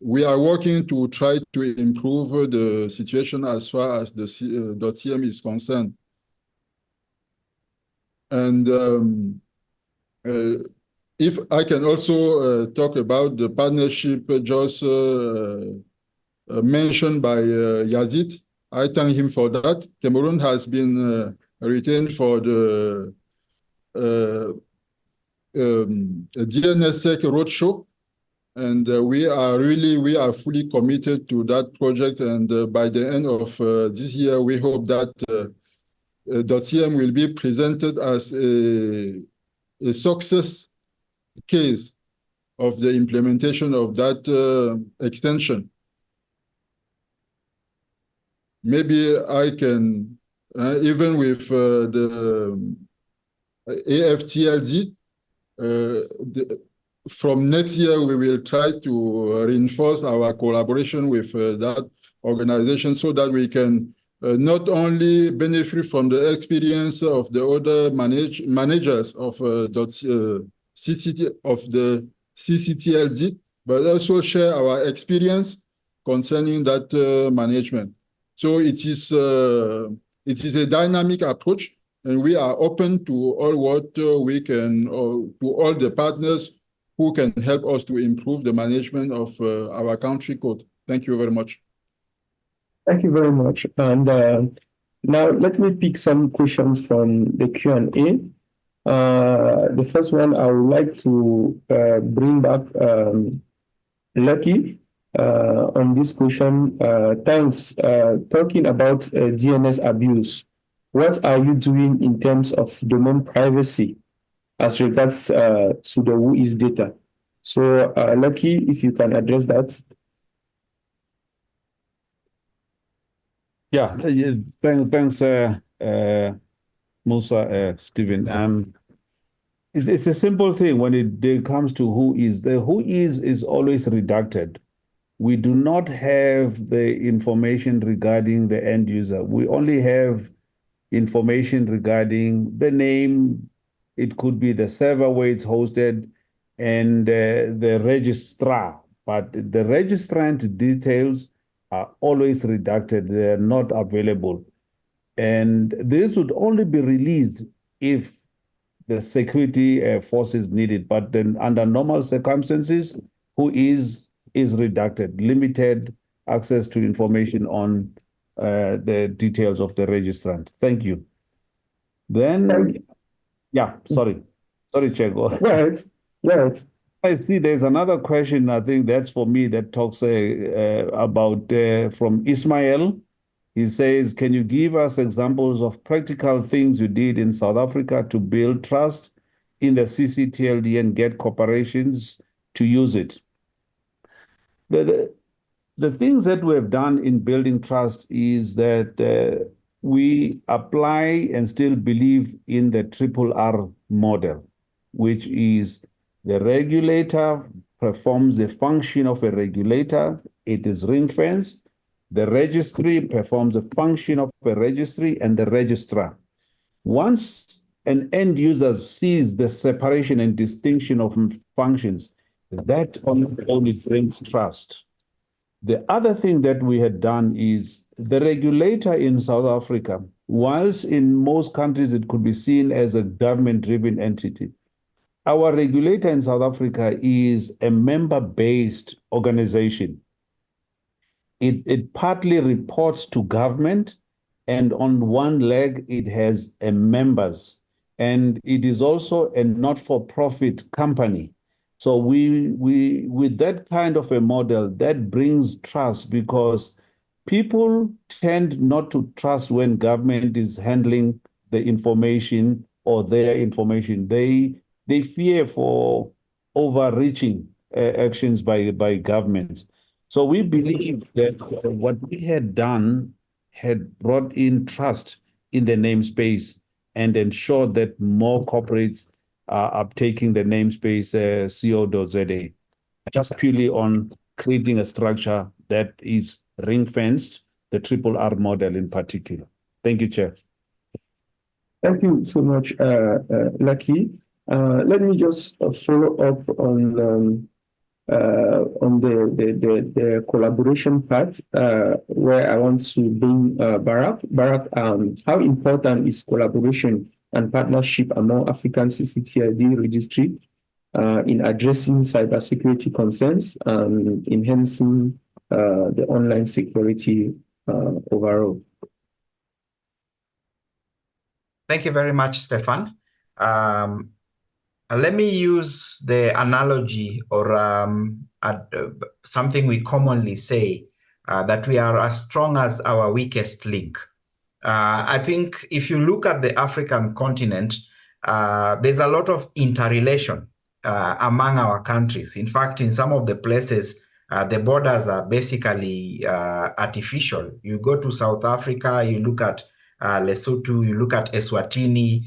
we are working to try to improve the situation as far as the .cm is concerned. And if I can also talk about the partnership just mentioned by Yazid, I thank him for that. Cameroon has been retained for the DNSSEC roadshow, and we are fully committed to that project. And by the end of this year, we hope that .cm will be presented as a success case of the implementation of that extension. Maybe I can, even with the AFTLD, from next year, we will try to reinforce our collaboration with that organization so that we can not only benefit from the experience of the other managers of the ccTLD, but also share our experience concerning that management. So it is a dynamic approach, and we are open to all what we can, to all the partners who can help us to improve the management of our country code. Thank you very much. Thank you very much. And now let me pick some questions from the Q&A. The first one, I would like to bring back Lucky on this question. Thanks. Talking about DNS abuse, what are you doing in terms of domain privacy as regards to the WHOIS data? So, Lucky, if you can address that. Yeah, thanks, Musa, Stephen. It's a simple thing when it comes to WHOIS. The WHOIS is always redacted. We do not have the information regarding the end user. We only have information regarding the name. It could be the server where it's hosted and the registrar. But the registrant details are always redacted. They're not available. And this would only be released if the security forces need it. But then under normal circumstances, WHOIS is redacted, limited access to information on the details of the registrant. Thank you. Then, yeah, sorry, Chego. Right. I see there's another question, I think that's for me, that talks about from Ismail. He says, can you give us examples of practical things you did in South Africa to build trust in the ccTLD and get corporations to use it? The things that we have done in building trust is that we apply and still believe in the RRR model, which is the regulator performs the function of a regulator. It is ring-fenced. The registry performs the function of a registry and the registrar. Once an end user sees the separation and distinction of functions, that only brings trust. The other thing that we had done is the regulator in South Africa, whilst in most countries it could be seen as a government-driven entity, our regulator in South Africa is a member-based organization. It partly reports to government, and on one leg it has members, and it is also a not-for-profit company. So we with that kind of a model, that brings trust, because people tend not to trust when government is handling the information or their information. They fear for overreaching actions by government. So we believe that what we had done had brought in trust in the namespace and ensured that more corporates are taking the namespace co.za, just purely on creating a structure that is ring-fenced the Triple R model in particular. Thank you, Chair. Thank you so much, Lucky. Let me just follow up on the collaboration part, where I want to bring Barak. Barak, how important is collaboration and partnership among African ccTLD registry in addressing cybersecurity concerns and enhancing the online security overall? Thank you very much, Stefan. Let me use the analogy or something we commonly say, that we are as strong as our weakest link. I think if you look at the African continent, there's a lot of interrelation among our countries. In fact, in some of the places, the borders are basically artificial. You go to South Africa, you look at Lesotho, you look at Eswatini,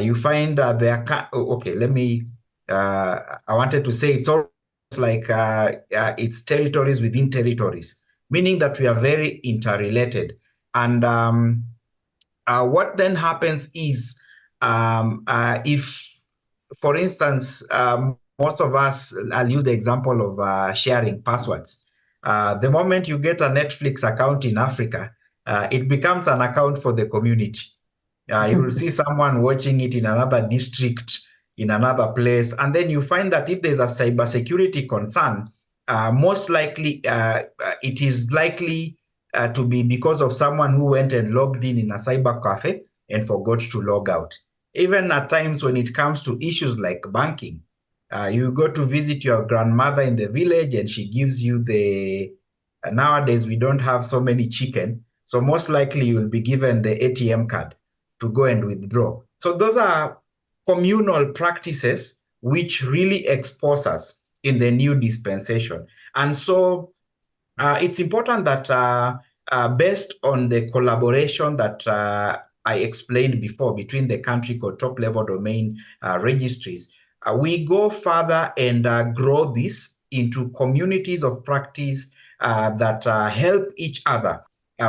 you find that there are, okay, let me, I wanted to say it's almost like it's territories within territories, meaning that we are very interrelated. And what then happens is, if, for instance, most of us, I'll use the example of sharing passwords. The moment you get a Netflix account in Africa, it becomes an account for the community. You will see someone watching it in another district, in another place, and then you find that if there's a cybersecurity concern, most likely it is likely to be because of someone who went and logged in a cyber cafe and forgot to log out. Even at times when it comes to issues like banking, you go to visit your grandmother in the village and she gives you the, nowadays we don't have so many chicken, so most likely you will be given the ATM card to go and withdraw. So those are communal practices which really expose us in the new dispensation. And so it's important that based on the collaboration that I explained before between the country code top-level domain registries, we go further and grow this into communities of practice that help each other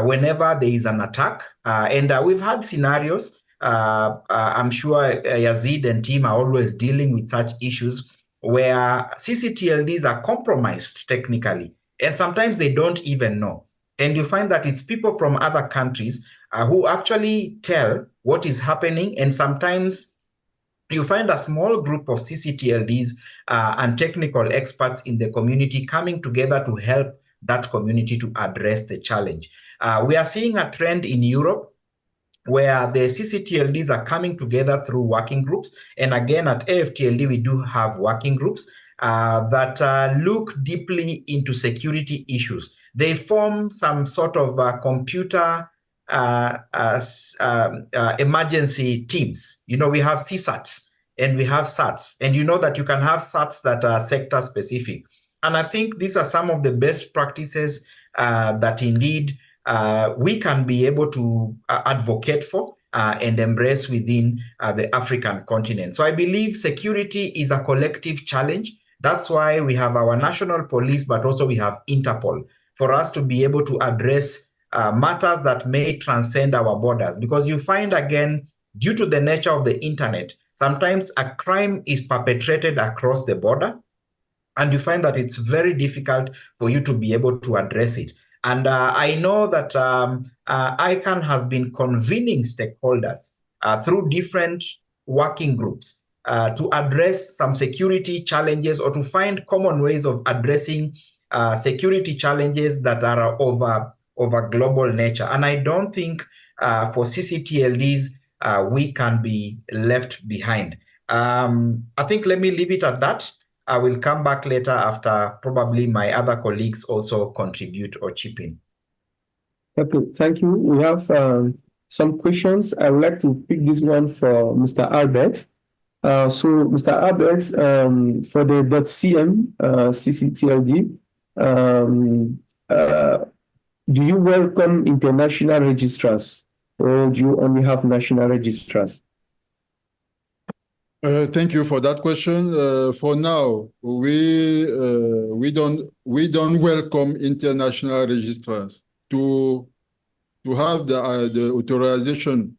whenever there is an attack. And we've had scenarios, I'm sure Yazid and team are always dealing with such issues where ccTLDs are compromised technically, and sometimes they don't even know. And you find that it's people from other countries who actually tell what is happening, and sometimes you find a small group of ccTLDs and technical experts in the community coming together to help that community to address the challenge. We are seeing a trend in Europe where the ccTLDs are coming together through working groups. And again, at AFTLD, we do have working groups that look deeply into security issues. They form some sort of computer emergency teams. You know, we have CSATs and we have SATs. And you know that you can have SATs that are sector specific. And I think these are some of the best practices that indeed we can be able to advocate for and embrace within the African continent. So I believe security is a collective challenge. That's why we have our national police, but also we have Interpol, for us to be able to address matters that may transcend our borders. Because you find, again, due to the nature of the internet, sometimes a crime is perpetrated across the border, and you find that it's very difficult for you to be able to address it. And I know that ICANN has been convening stakeholders through different working groups to address some security challenges or to find common ways of addressing security challenges that are over global nature. And I don't think for ccTLDs, we can be left behind. I think let me leave it at that. I will come back later after probably my other colleagues also contribute or chip in. Okay, thank you. We have some questions. I would like to pick this one for Mr. Albert. So, Mr. Albert, for the .cm ccTLD, do you welcome international registrars, or do you only have national registrars? Thank you for that question. For now, we don't welcome international registrars. To to have the authorization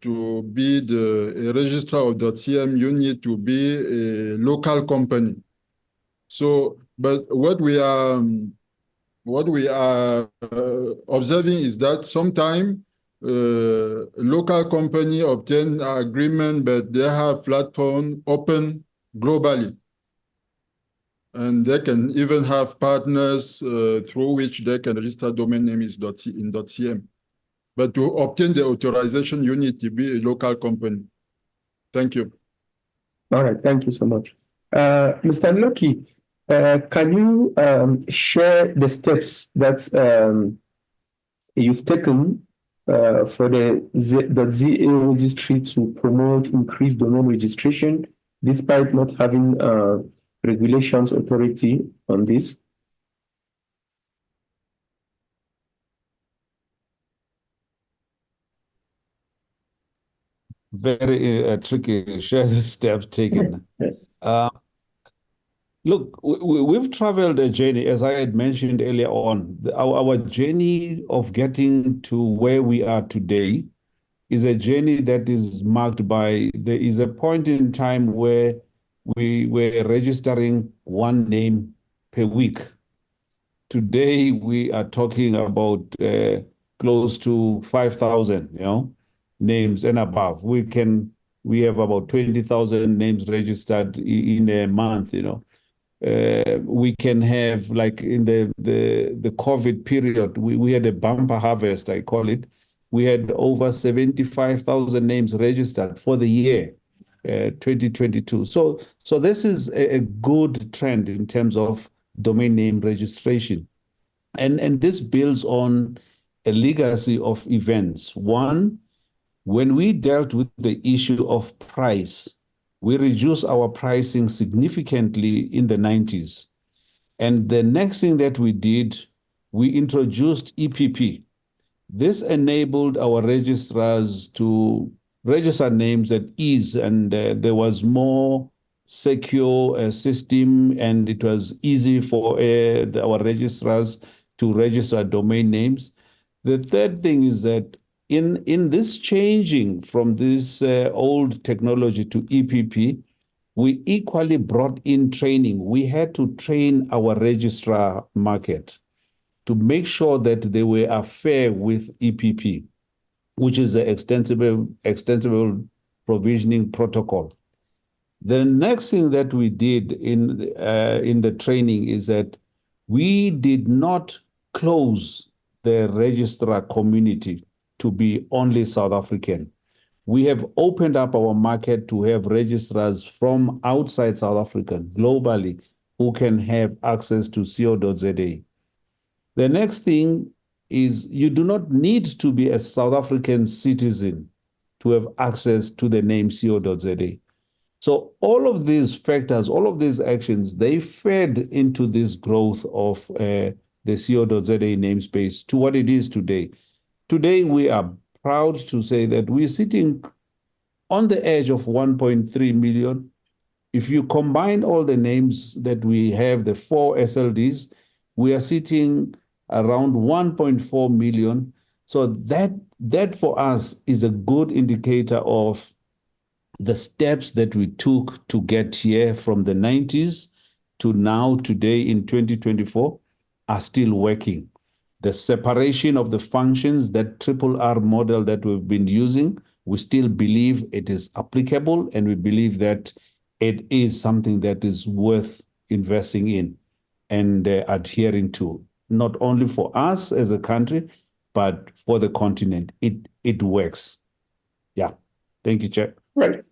to be a registrar of .cm, you need to be a local company. So, but what we are observing is that sometimes local company obtain agreement, but they have platform open globally. And they can even have partners through which they can register domain name is in .cm. But to obtain the authorization, you need to be a local company. Thank you. All right, thank you so much. Mr. Loki, can you share the steps that you've taken for the ZA registry to promote increased domain registration, despite not having regulations authority on this? Very tricky. Share the steps taken. Look, we've traveled a journey, as I had mentioned earlier on. Our journey of getting to where we are today is a journey that is marked by, there is a point in time where we were registering one name per week. Today, we are talking about close to 5,000, names and above. We have about 20,000 names registered in a month, we can have, like in the COVID period, we had a bumper harvest, I call it. We had over 75,000 names registered for the year 2022. So this is a good trend in terms of domain name registration. And this builds on a legacy of events. One, when we dealt with the issue of price, we reduced our pricing significantly in the 90s. And the next thing that we did, we introduced EPP. This enabled our registrars to register names at ease, and there was more secure system, and it was easy for our registrars to register domain names. The third thing is that in this changing from this old technology to EPP, we equally brought in training. We had to train our registrar market to make sure that they were affair with EPP, which is the extensible provisioning protocol. The next thing that we did in the training is that we did not close the registrar community to be only South African. We have opened up our market to have registrars from outside South Africa globally who can have access to co.za. The next thing is you do not need to be a South African citizen to have access to the name co.za. So all of these factors, all of these actions, they fed into this growth of the co.za namespace to what it is today. Today, we are proud to say that we're sitting on the edge of 1.3 million. If you combine all the names that we have, the 4 SLDs, we are sitting around 1.4 million. So that for us is a good indicator of the steps that we took to get here from the 90s to now, today in 2024, are still working. The separation of the functions, that RRR model that we've been using, we still believe it is applicable, and we believe that it is something that is worth investing in and adhering to, not only for us as a country, but for the continent. It works. Yeah. Thank you, Chair. Right.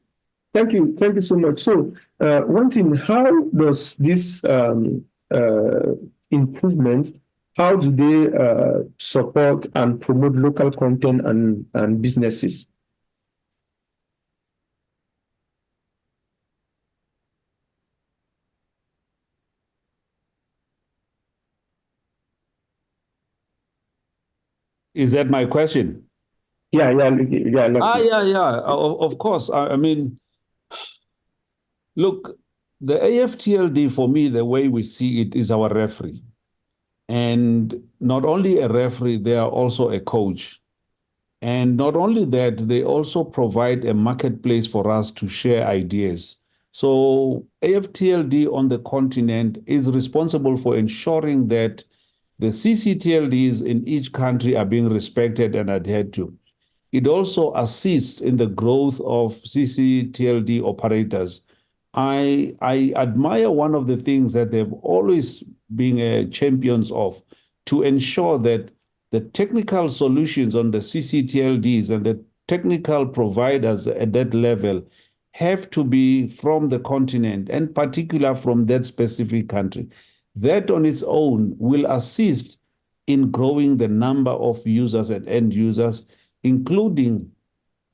Thank you so much. So, one thing, how does this improvement, how do they support and promote local content and businesses? Is that my question? Yeah. Of course. I mean, look, the AFTLD, for me, the way we see it, is our referee. And not only a referee, they are also a coach. And not only that, they also provide a marketplace for us to share ideas. So AFTLD on the continent is responsible for ensuring that the ccTLDs in each country are being respected and adhered to. It also assists in the growth of ccTLD operators. I admire one of the things that they've always been champions of, to ensure that the technical solutions on the ccTLDs and the technical providers at that level have to be from the continent, and particular from that specific country. That on its own will assist in growing the number of users and end users, including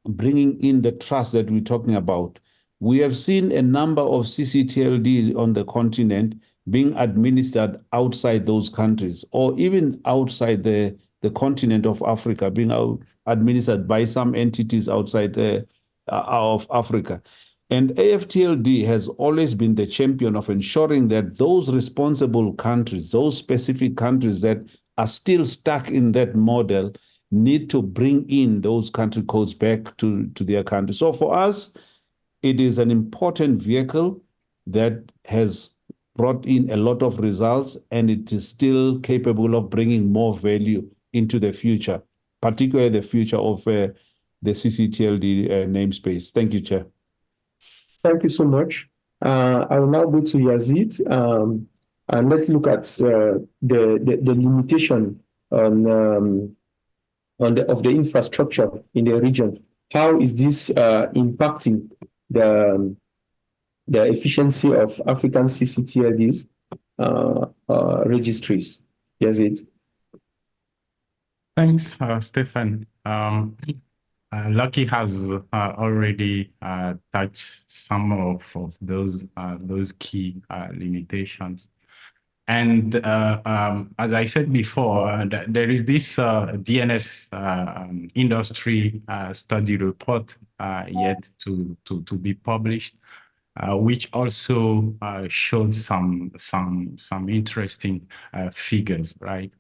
bringing in the trust that we're talking about. We have seen a number of ccTLDs on the continent being administered outside those countries, or even outside the continent of Africa, being administered by some entities outside of Africa. And AFTLD has always been the champion of ensuring that those responsible countries, those specific countries that are still stuck in that model, need to bring in those country codes back to their country. So for us, it is an important vehicle that has brought in a lot of results, and it is still capable of bringing more value into the future, particularly the future of the ccTLD namespace. Thank you, Chair. Thank you so much. I will now go to Yazid, and let's look at the limitation of the infrastructure in the region. How is this impacting the efficiency of African ccTLDs registries? Yazid. Thanks, Stephen. Lucky has already touched some of those key limitations. And as I said before, there is this DNS industry study report yet to be published, which also showed some interesting figures, right?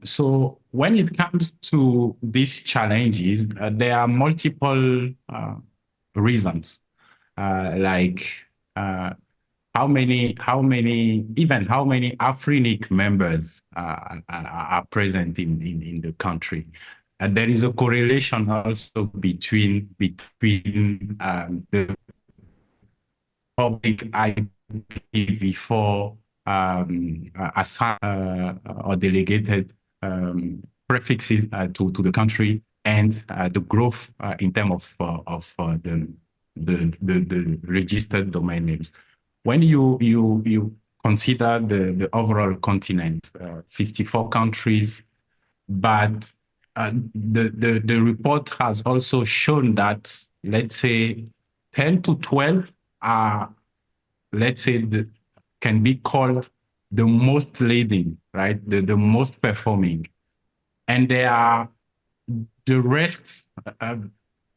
So when it comes to these challenges, there are multiple reasons, like how many AFRINIC members are present in the country. There is a correlation also between the public IPv4 assigned or delegated prefixes to the country, and the growth in terms of the registered domain names. When you consider the overall continent, 54 countries, but the report has also shown that, let's say, 10 to 12 are, let's say, can be called the most leading, right? The most performing. And there are the rest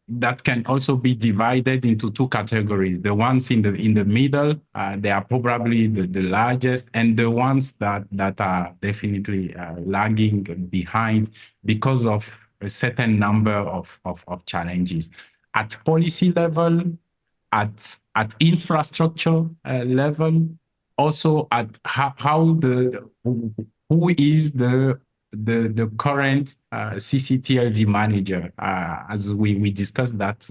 that can also be divided into two categories. The ones in the middle, they are probably the largest, and the ones that are definitely lagging behind because of a certain number of challenges at policy level, at infrastructure level, also at who is the current ccTLD manager. As we discussed that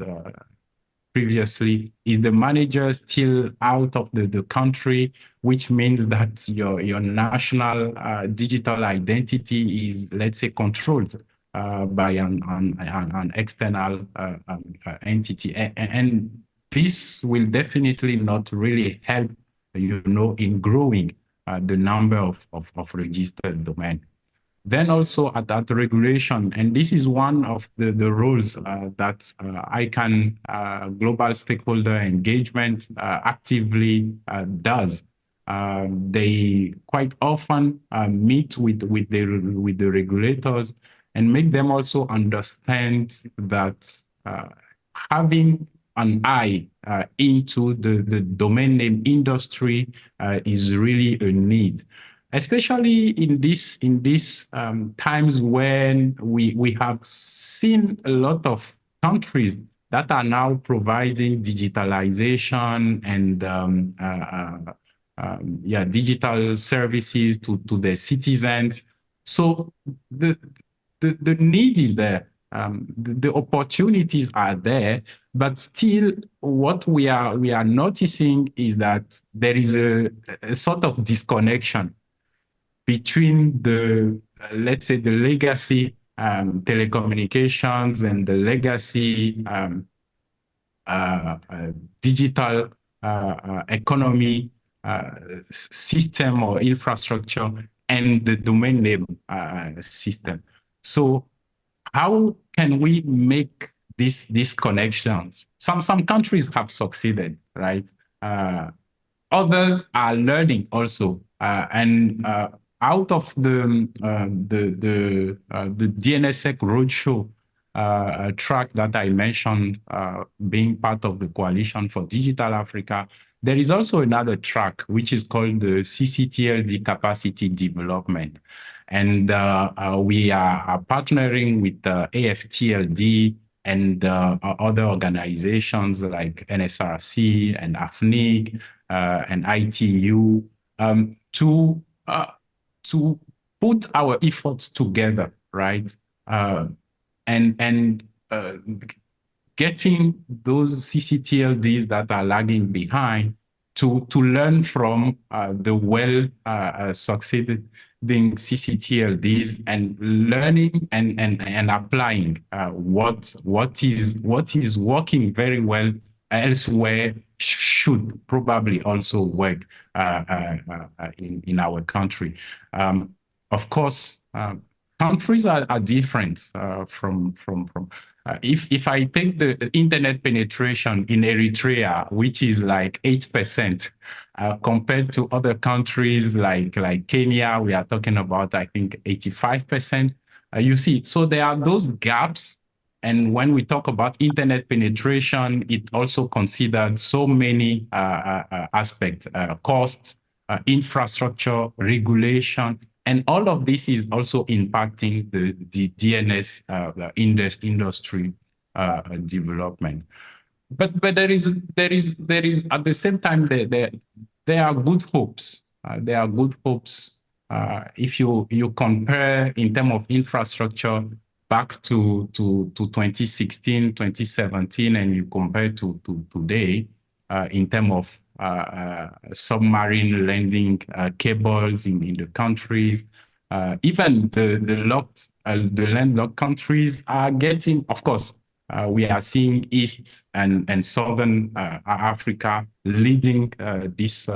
previously, is the manager still out of the country, which means that your national digital identity is, let's say, controlled by an external entity, and this will definitely not really help, in growing the number of registered domain. Then also at that regulation, and this is one of the roles that ICANN global stakeholder engagement actively does. They quite often meet with the regulators and make them also understand that having an eye into the domain name industry is really a need. especially in this times when we have seen a lot of countries that are now providing digitalization and digital services to their citizens. So the need is there. The opportunities are there, but still what we are noticing is that there is a sort of disconnection between the, let's say, the legacy telecommunications and the legacy digital economy system or infrastructure and the domain name system. So how can we make these connections? Some countries have succeeded, right? Others are learning also, and out of the DNSSEC roadshow track that I mentioned, being part of the Coalition for Digital Africa, there is also another track which is called the ccTLD Capacity Development. And we are partnering with AFTLD and other organizations like NSRC and AFRINIC and ITU to put our efforts together, right? And getting those ccTLDs that are lagging behind to learn from the well succeeding ccTLDs and learning and applying what is working very well elsewhere should probably also work in our country. Of course, countries are different from if I take the internet penetration in Eritrea, which is like 8%, compared to other countries like Kenya, we are talking about, I think, 85%. You see, so there are those gaps. And when we talk about internet penetration, it also considered so many aspects, costs, infrastructure, regulation, and all of this is also impacting the DNS industry development. But there is at the same time there are good hopes. There are good hopes if you compare in terms of infrastructure back to 2016, 2017, and you compare to today in terms of submarine landing cables in the countries. Even the landlocked countries are getting, of course, we are seeing East and Southern Africa leading this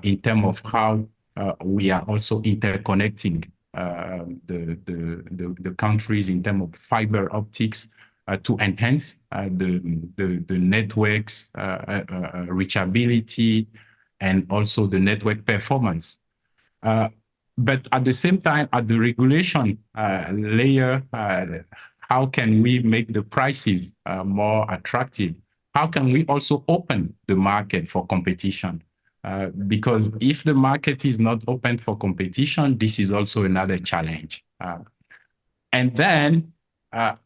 in terms of how we are also interconnecting the countries in terms of fiber optics to enhance the network's reachability and also the network performance. But at the same time, at the regulation layer, how can we make the prices more attractive? How can we also open the market for competition? Because if the market is not open for competition, this is also another challenge. And then the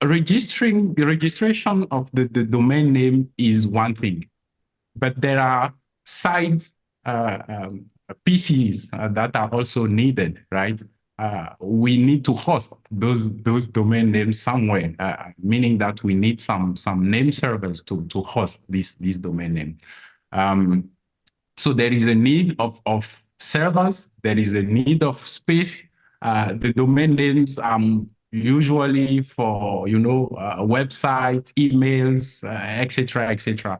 registration of the domain name is one thing, but there are side PCs that are also needed, right? We need to host those domain names somewhere, meaning that we need some name servers to host this domain name. So there is a need of servers. There is a need of space. The domain names usually for websites, emails, etc., etc.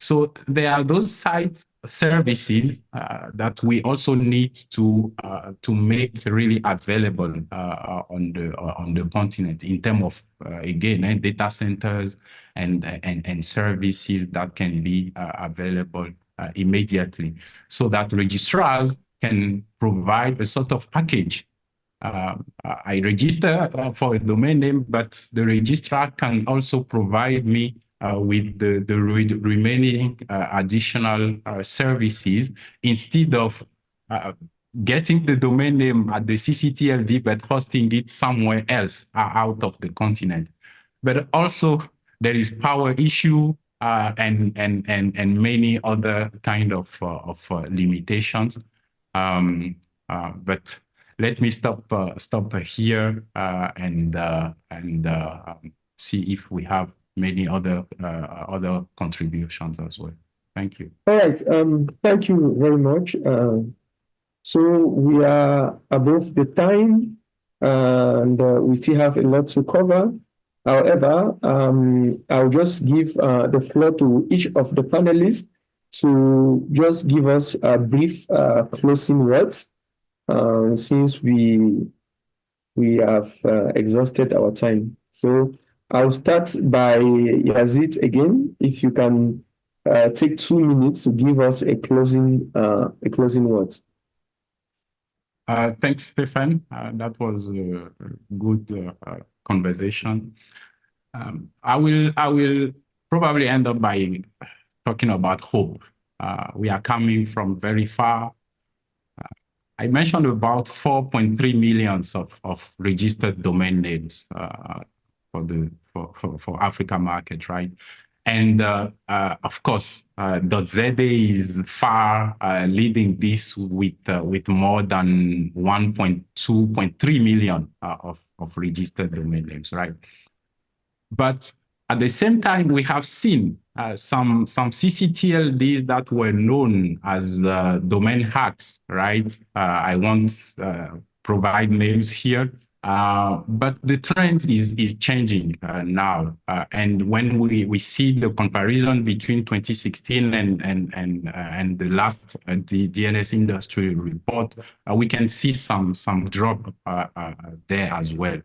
So there are those site services that we also need to make really available on the continent in terms of again data centers and services that can be available immediately, so that registrars can provide a sort of package. I register for a domain name, but the registrar can also provide me with the remaining additional services instead of getting the domain name at the ccTLD, but hosting it somewhere else out of the continent. But also there is power issue and many other kind of limitations. But let me stop here and see if we have many other contributions as well. Thank you. All right. Thank you very much. So we are above the time, and we still have a lot to cover. However, I'll just give the floor to each of the panelists to just give us a brief closing words, since we have exhausted our time. So I'll start by Yazid again. If you can take 2 minutes to give us a closing words. Thanks, Stefan. That was a good conversation. I will probably end up by talking about hope. We are coming from very far. I mentioned about 4.3 million of registered domain names for Africa market, right? And of course, .za is far leading this with more than 1.2.3 million of registered domain names, right? But at the same time, we have seen some ccTLDs that were known as domain hacks, right? I won't provide names here, but the trend is changing now. And when we see the comparison between 2016 and the last the DNS industry report, we can see some drop there as well.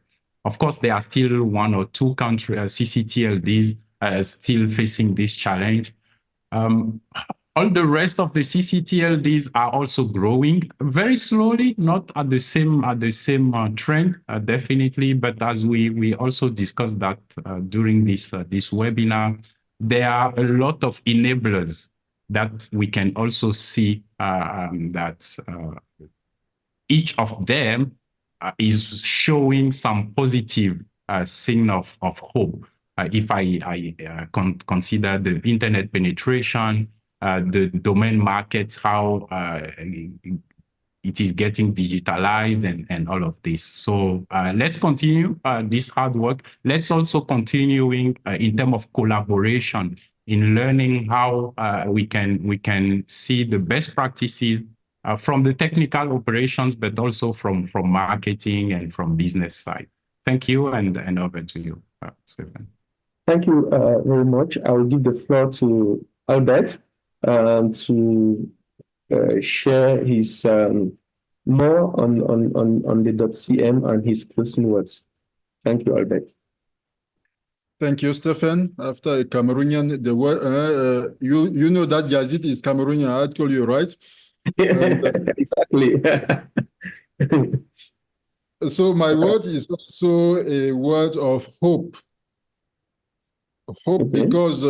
Of course, there are still 1 or 2 countries, ccTLDs, still facing this challenge. All the rest of the ccTLDs are also growing very slowly, not at the same trend, definitely. But as we also discussed that during this webinar, there are a lot of enablers that we can also see that each of them is showing some positive sign of hope. If I consider the internet penetration, the domain market, how it is getting digitalized and all of this. So let's continue this hard work. Let's also continuing in terms of collaboration in learning how we can see the best practices from the technical operations, but also from marketing and from business side. Thank you, and over to you, Stefan. Thank you very much. I will give the floor to Albert to share his more on the .cm and his closing words. Thank you, Albert. Thank you, Stefan. After a Cameroonian, the word you know that Yazid is Cameroonian. I told you, right? Exactly. So my word is also a word of hope. Hope, because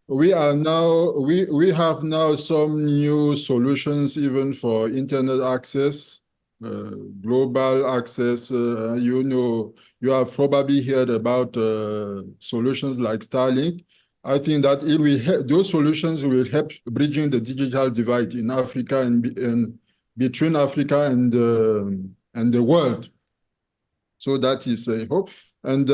we have now some new solutions even for internet access, global access. You know, you have probably heard about solutions like Starlink. I think that it will help, those solutions will help bridging the digital divide in Africa and between Africa and the world. So that is a hope. And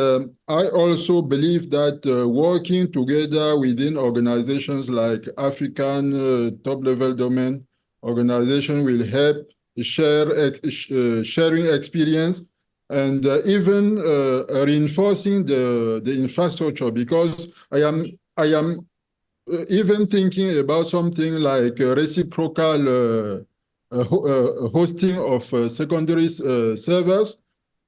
I also believe that working together within organizations like African top-level domain organization will help sharing experience and even reinforcing the infrastructure, because I am even thinking about something like reciprocal hosting of secondary servers.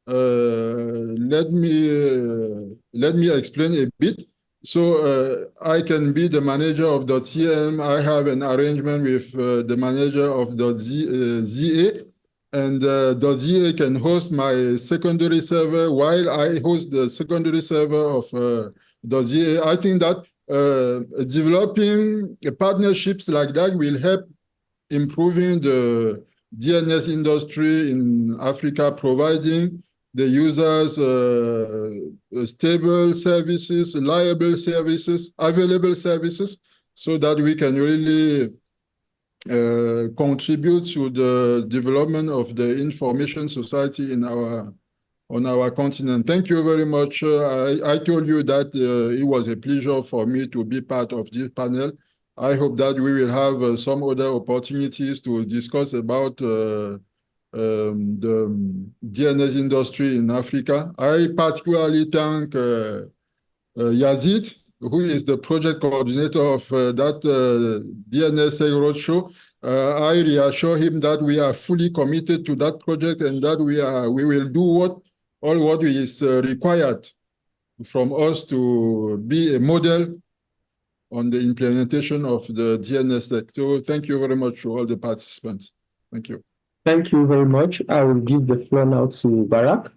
Let me explain a bit. So I can be the manager of .cm. I have an arrangement with the manager of .za, and .za can host my secondary server while I host the secondary server of .za. I think that developing partnerships like that will help improving the DNS industry in Africa, providing the users stable services, reliable services, available services, so that we can really contribute to the development of the information society on our continent. Thank you very much. I told you that it was a pleasure for me to be part of this panel. I hope that we will have some other opportunities to discuss about the DNS industry in Africa. I particularly thank Yazid, who is the project coordinator of that DNS Roadshow. I reassure him that we are fully committed to that project and that we will do all what is required from us to be a model on the implementation of the DNS sector. Thank you very much to all the participants. Thank you. Thank you very much. I will give the floor now to Barak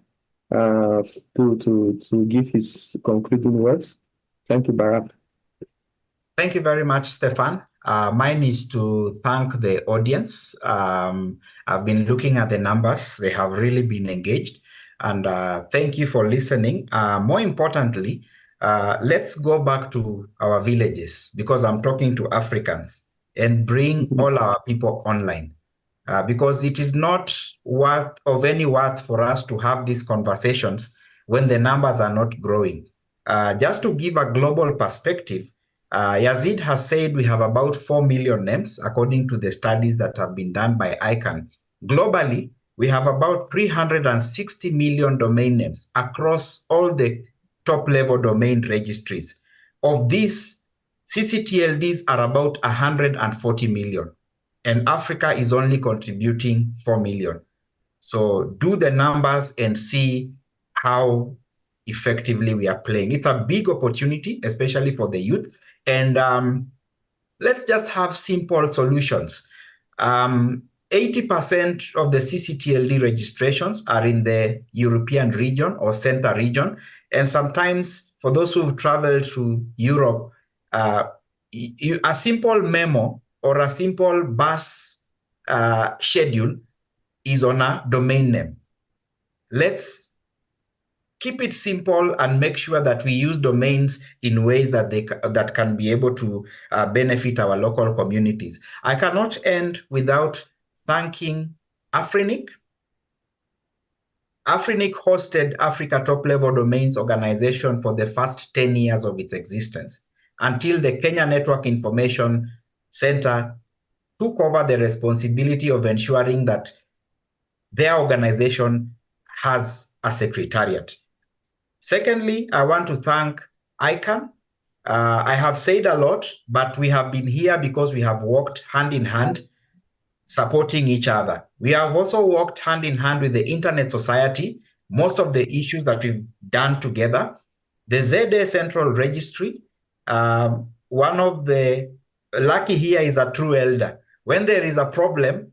to give his concluding words. Thank you, Barak. Thank you very much, Stefan. Mine is to thank the audience. I've been looking at the numbers. They have really been engaged. And thank you for listening. More importantly, let's go back to our villages, because I'm talking to Africans, and bring all our people online. Because it is not of any worth for us to have these conversations when the numbers are not growing. Just to give a global perspective, Yazid has said we have about 4 million names, according to the studies that have been done by ICANN. Globally, we have about 360 million domain names across all the top-level domain registries. Of these, ccTLDs are about 140 million, and Africa is only contributing 4 million. So do the numbers and see how effectively we are playing. It's a big opportunity, especially for the youth. And let's just have simple solutions. 80% of the ccTLD registrations are in the European region or center region. And sometimes for those who've traveled to Europe, a simple memo or a simple bus schedule is on a domain name. Let's keep it simple and make sure that we use domains in ways that that can be able to benefit our local communities. I cannot end without thanking AFRINIC. AFRINIC hosted Africa Top-Level Domains Organization for the first 10 years of its existence, until the Kenya Network Information Center took over the responsibility of ensuring that their organization has a secretariat. Secondly, I want to thank ICANN. I have said a lot, but we have been here because we have worked hand in hand, supporting each other. We have also worked hand in hand with the Internet Society, most of the issues that we've done together. The ZA Central Registry, one of the lucky here is a true elder. When there is a problem,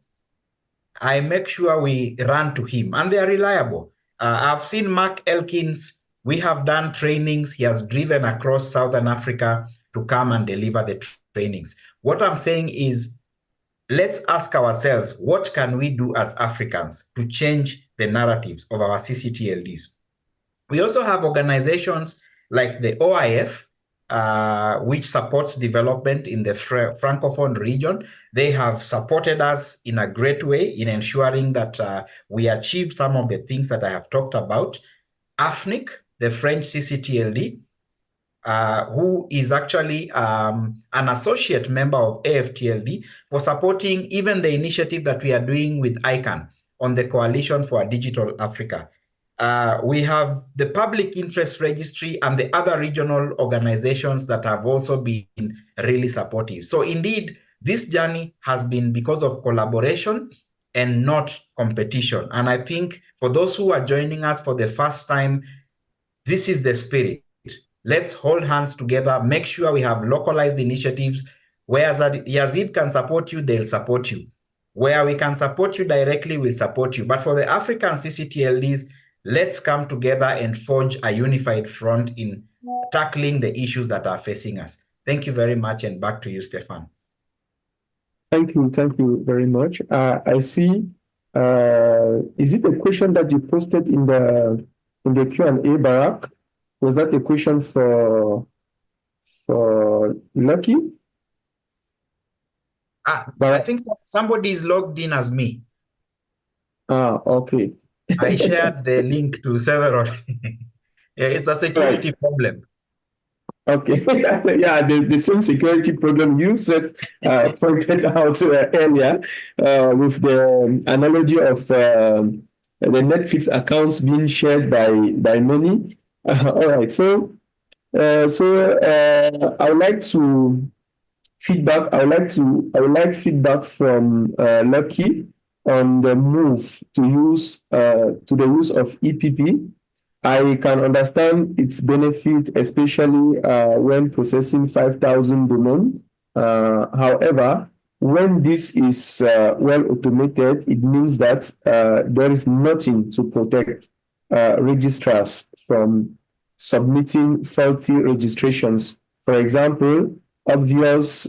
I make sure we run to him, and they are reliable. I've seen Mark Elkins. We have done trainings. He has driven across Southern Africa to come and deliver the trainings. What I'm saying is, let's ask ourselves, what can we do as Africans to change the narratives of our ccTLDs? We also have organizations like the OIF, which supports development in the Francophone region. They have supported us in a great way in ensuring that we achieve some of the things that I have talked about. AFRINIC, the French ccTLD, who is actually an associate member of AFTLD, for supporting even the initiative that we are doing with ICANN on the Coalition for a Digital Africa. We have the Public Interest Registry and the other regional organizations that have also been really supportive. So indeed, this journey has been because of collaboration and not competition. And I think for those who are joining us for the first time, this is the spirit. Let's hold hands together, make sure we have localized initiatives. Where Yazid can support you, they'll support you. Where we can support you directly, we'll support you. But for the African ccTLDs, let's come together and forge a unified front in tackling the issues that are facing us. Thank you very much, and back to you, Stefan. Thank you very much. I see. Is it a question that you posted in the Q&A, Barak? Was that a question for Lucky? I think somebody is logged in as me. Okay. I shared the link to several. Yeah, it's a security problem. Okay. Yeah, the same security problem you pointed out earlier with the analogy of the Netflix accounts being shared by many. All right. So I would like to feedback. I would like feedback from Lucky on the move to the use of EPP. I can understand its benefit, especially when processing 5,000 domain. However, when this is well automated, it means that there is nothing to protect registrars from submitting faulty registrations. For example, obvious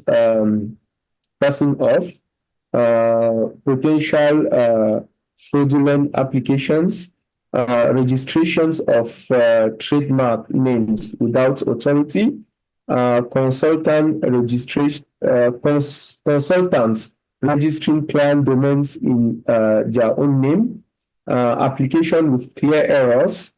passing off, potential fraudulent applications, registrations of trademark names without authority, consultants registering client domains in their own name, application with clear errors,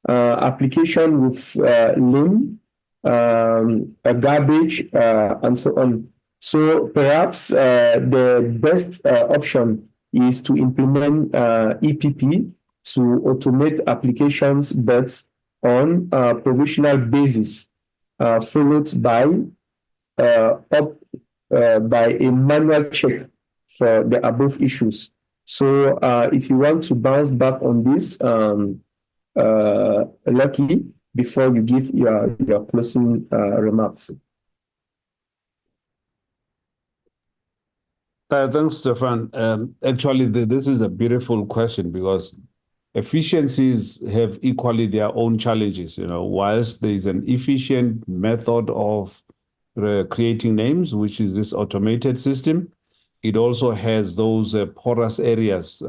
application with lame, garbage, and so on. So perhaps the best option is to implement EPP to automate applications, but on a provisional basis, followed by a manual check for the above issues. So if you want to bounce back on this, Lucky, before you give your closing remarks. Thanks, Stefan. Actually, this is a beautiful question because efficiencies have equally their own challenges. Whilst there is an efficient method of creating names, which is this automated system, it also has those porous areas.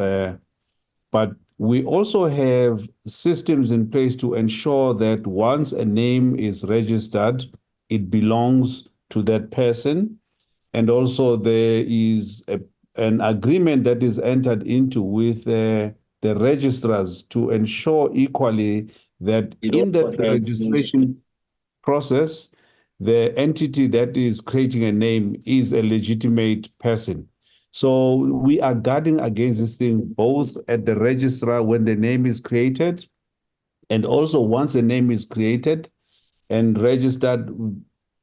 But we also have systems in place to ensure that once a name is registered, it belongs to that person. And also there is an agreement that is entered into with the registrars to ensure equally that in that registration process, the entity that is creating a name is a legitimate person. So we are guarding against this thing both at the registrar when the name is created, and also once a name is created and registered,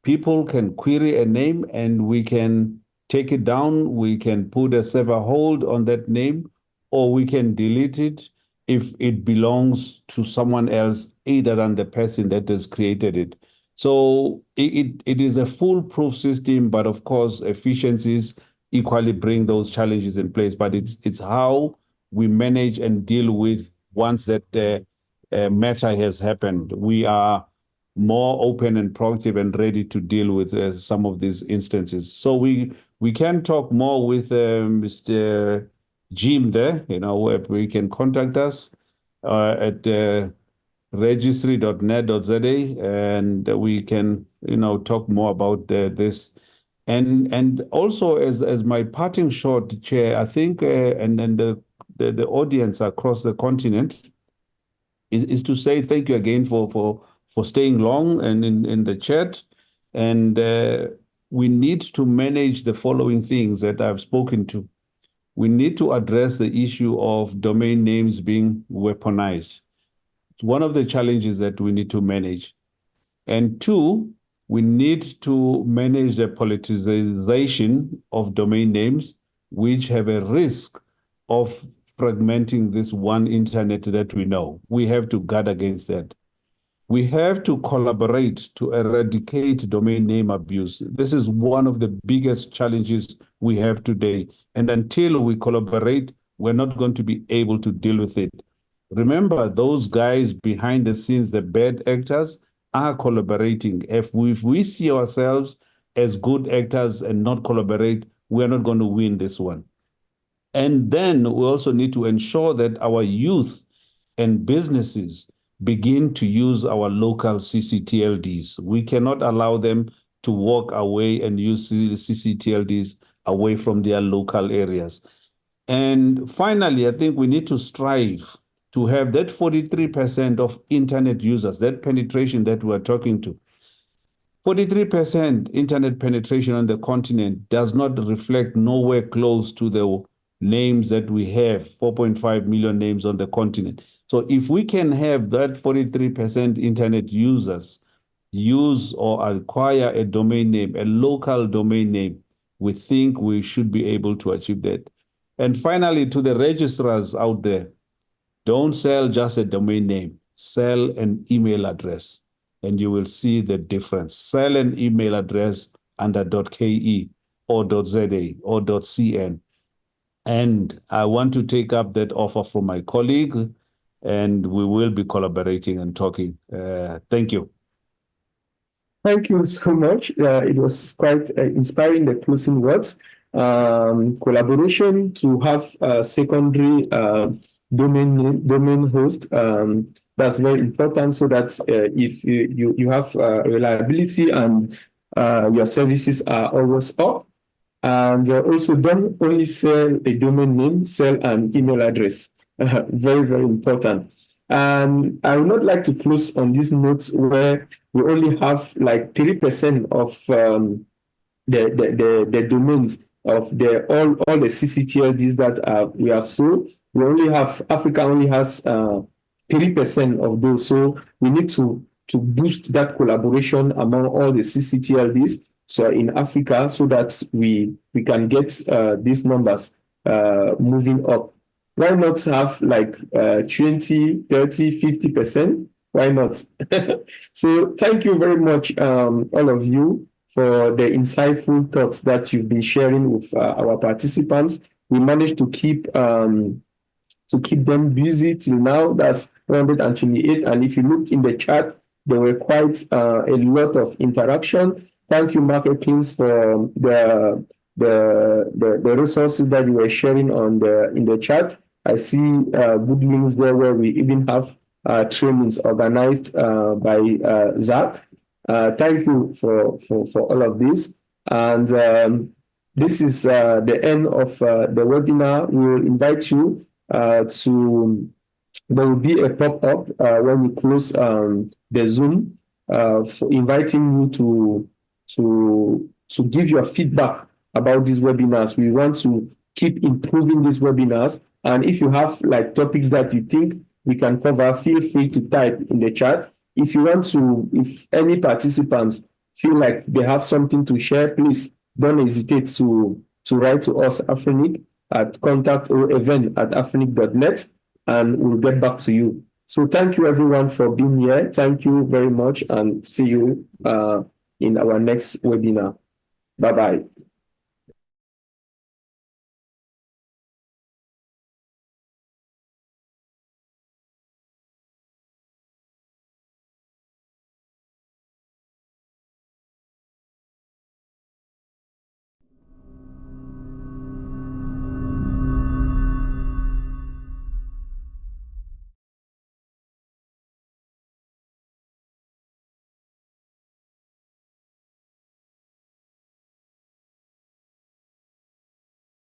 people can query a name and we can take it down. We can put a server hold on that name, or we can delete it if it belongs to someone else other than the person that has created it. So it is a foolproof system, but of course, efficiencies equally bring those challenges in place. But it's how we manage and deal with once that matter has happened. We are more open and proactive and ready to deal with some of these instances. So we can talk more with Mr. Jim there, where we can contact us at registry.net.za, and we can, talk more about this. And also as my parting shot, Chair, I think, and then the audience across the continent is to say thank you again for staying long and in the chat. And we need to manage the following things that I've spoken to. We need to address the issue of domain names being weaponized. It's one of the challenges that we need to manage. And two, we need to manage the politicization of domain names, which have a risk of fragmenting this one internet that we know. We have to guard against that. We have to collaborate to eradicate domain name abuse. This is one of the biggest challenges we have today. And until we collaborate, we're not going to be able to deal with it. Remember, those guys behind the scenes, the bad actors, are collaborating. If we see ourselves as good actors and not collaborate, we're not going to win this one. And then we also need to ensure that our youth and businesses begin to use our local ccTLDs. We cannot allow them to walk away and use ccTLDs away from their local areas. And finally, I think we need to strive to have that 43% of internet users, that penetration that we're talking to. 43% internet penetration on the continent does not reflect nowhere close to the names that we have, 4.5 million names on the continent. So if we can have that 43% internet users use or acquire a domain name, a local domain name, we think we should be able to achieve that. And finally, to the registrars out there, don't sell just a domain name, sell an email address, and you will see the difference. Sell an email address under .ke or .za or .cn. And I want to take up that offer from my colleague, and we will be collaborating and talking. Thank you. Thank you so much. It was quite inspiring, the closing words. Collaboration to have a secondary domain host. That's very important, so that if you have reliability and your services are always up. And also, don't only sell a domain name, sell an email address. Very, very important. And I would not like to close on this note where we only have like 3% of the domains of all the ccTLDs that we have sold. We only have, Africa only has 3% of those. So we need to boost that collaboration among all the ccTLDs. So in Africa, so that we can get these numbers moving up. Why not have like 20, 30, 50%? Why not? So thank you very much, all of you, for the insightful thoughts that you've been sharing with our participants. We managed to keep them busy till now. That's 128. And if you look in the chat, there were quite a lot of interaction. Thank you, Market Kings, for the resources that you were sharing in the chat. I see good links there where we even have trainings organized by Zach. Thank you for all of this. And this is the end of the webinar. We will invite you there will be a pop-up when we close the Zoom, for inviting you to give your feedback about these webinars. We want to keep improving these webinars. And if you have like topics that you think we can cover, feel free to type in the chat. If any participants feel like they have something to share, please don't hesitate to write to us, AFRINIC, at contact or event@afrinic.net, and we'll get back to you. So thank you everyone for being here. Thank you very much, and see you in our next webinar. Bye-bye.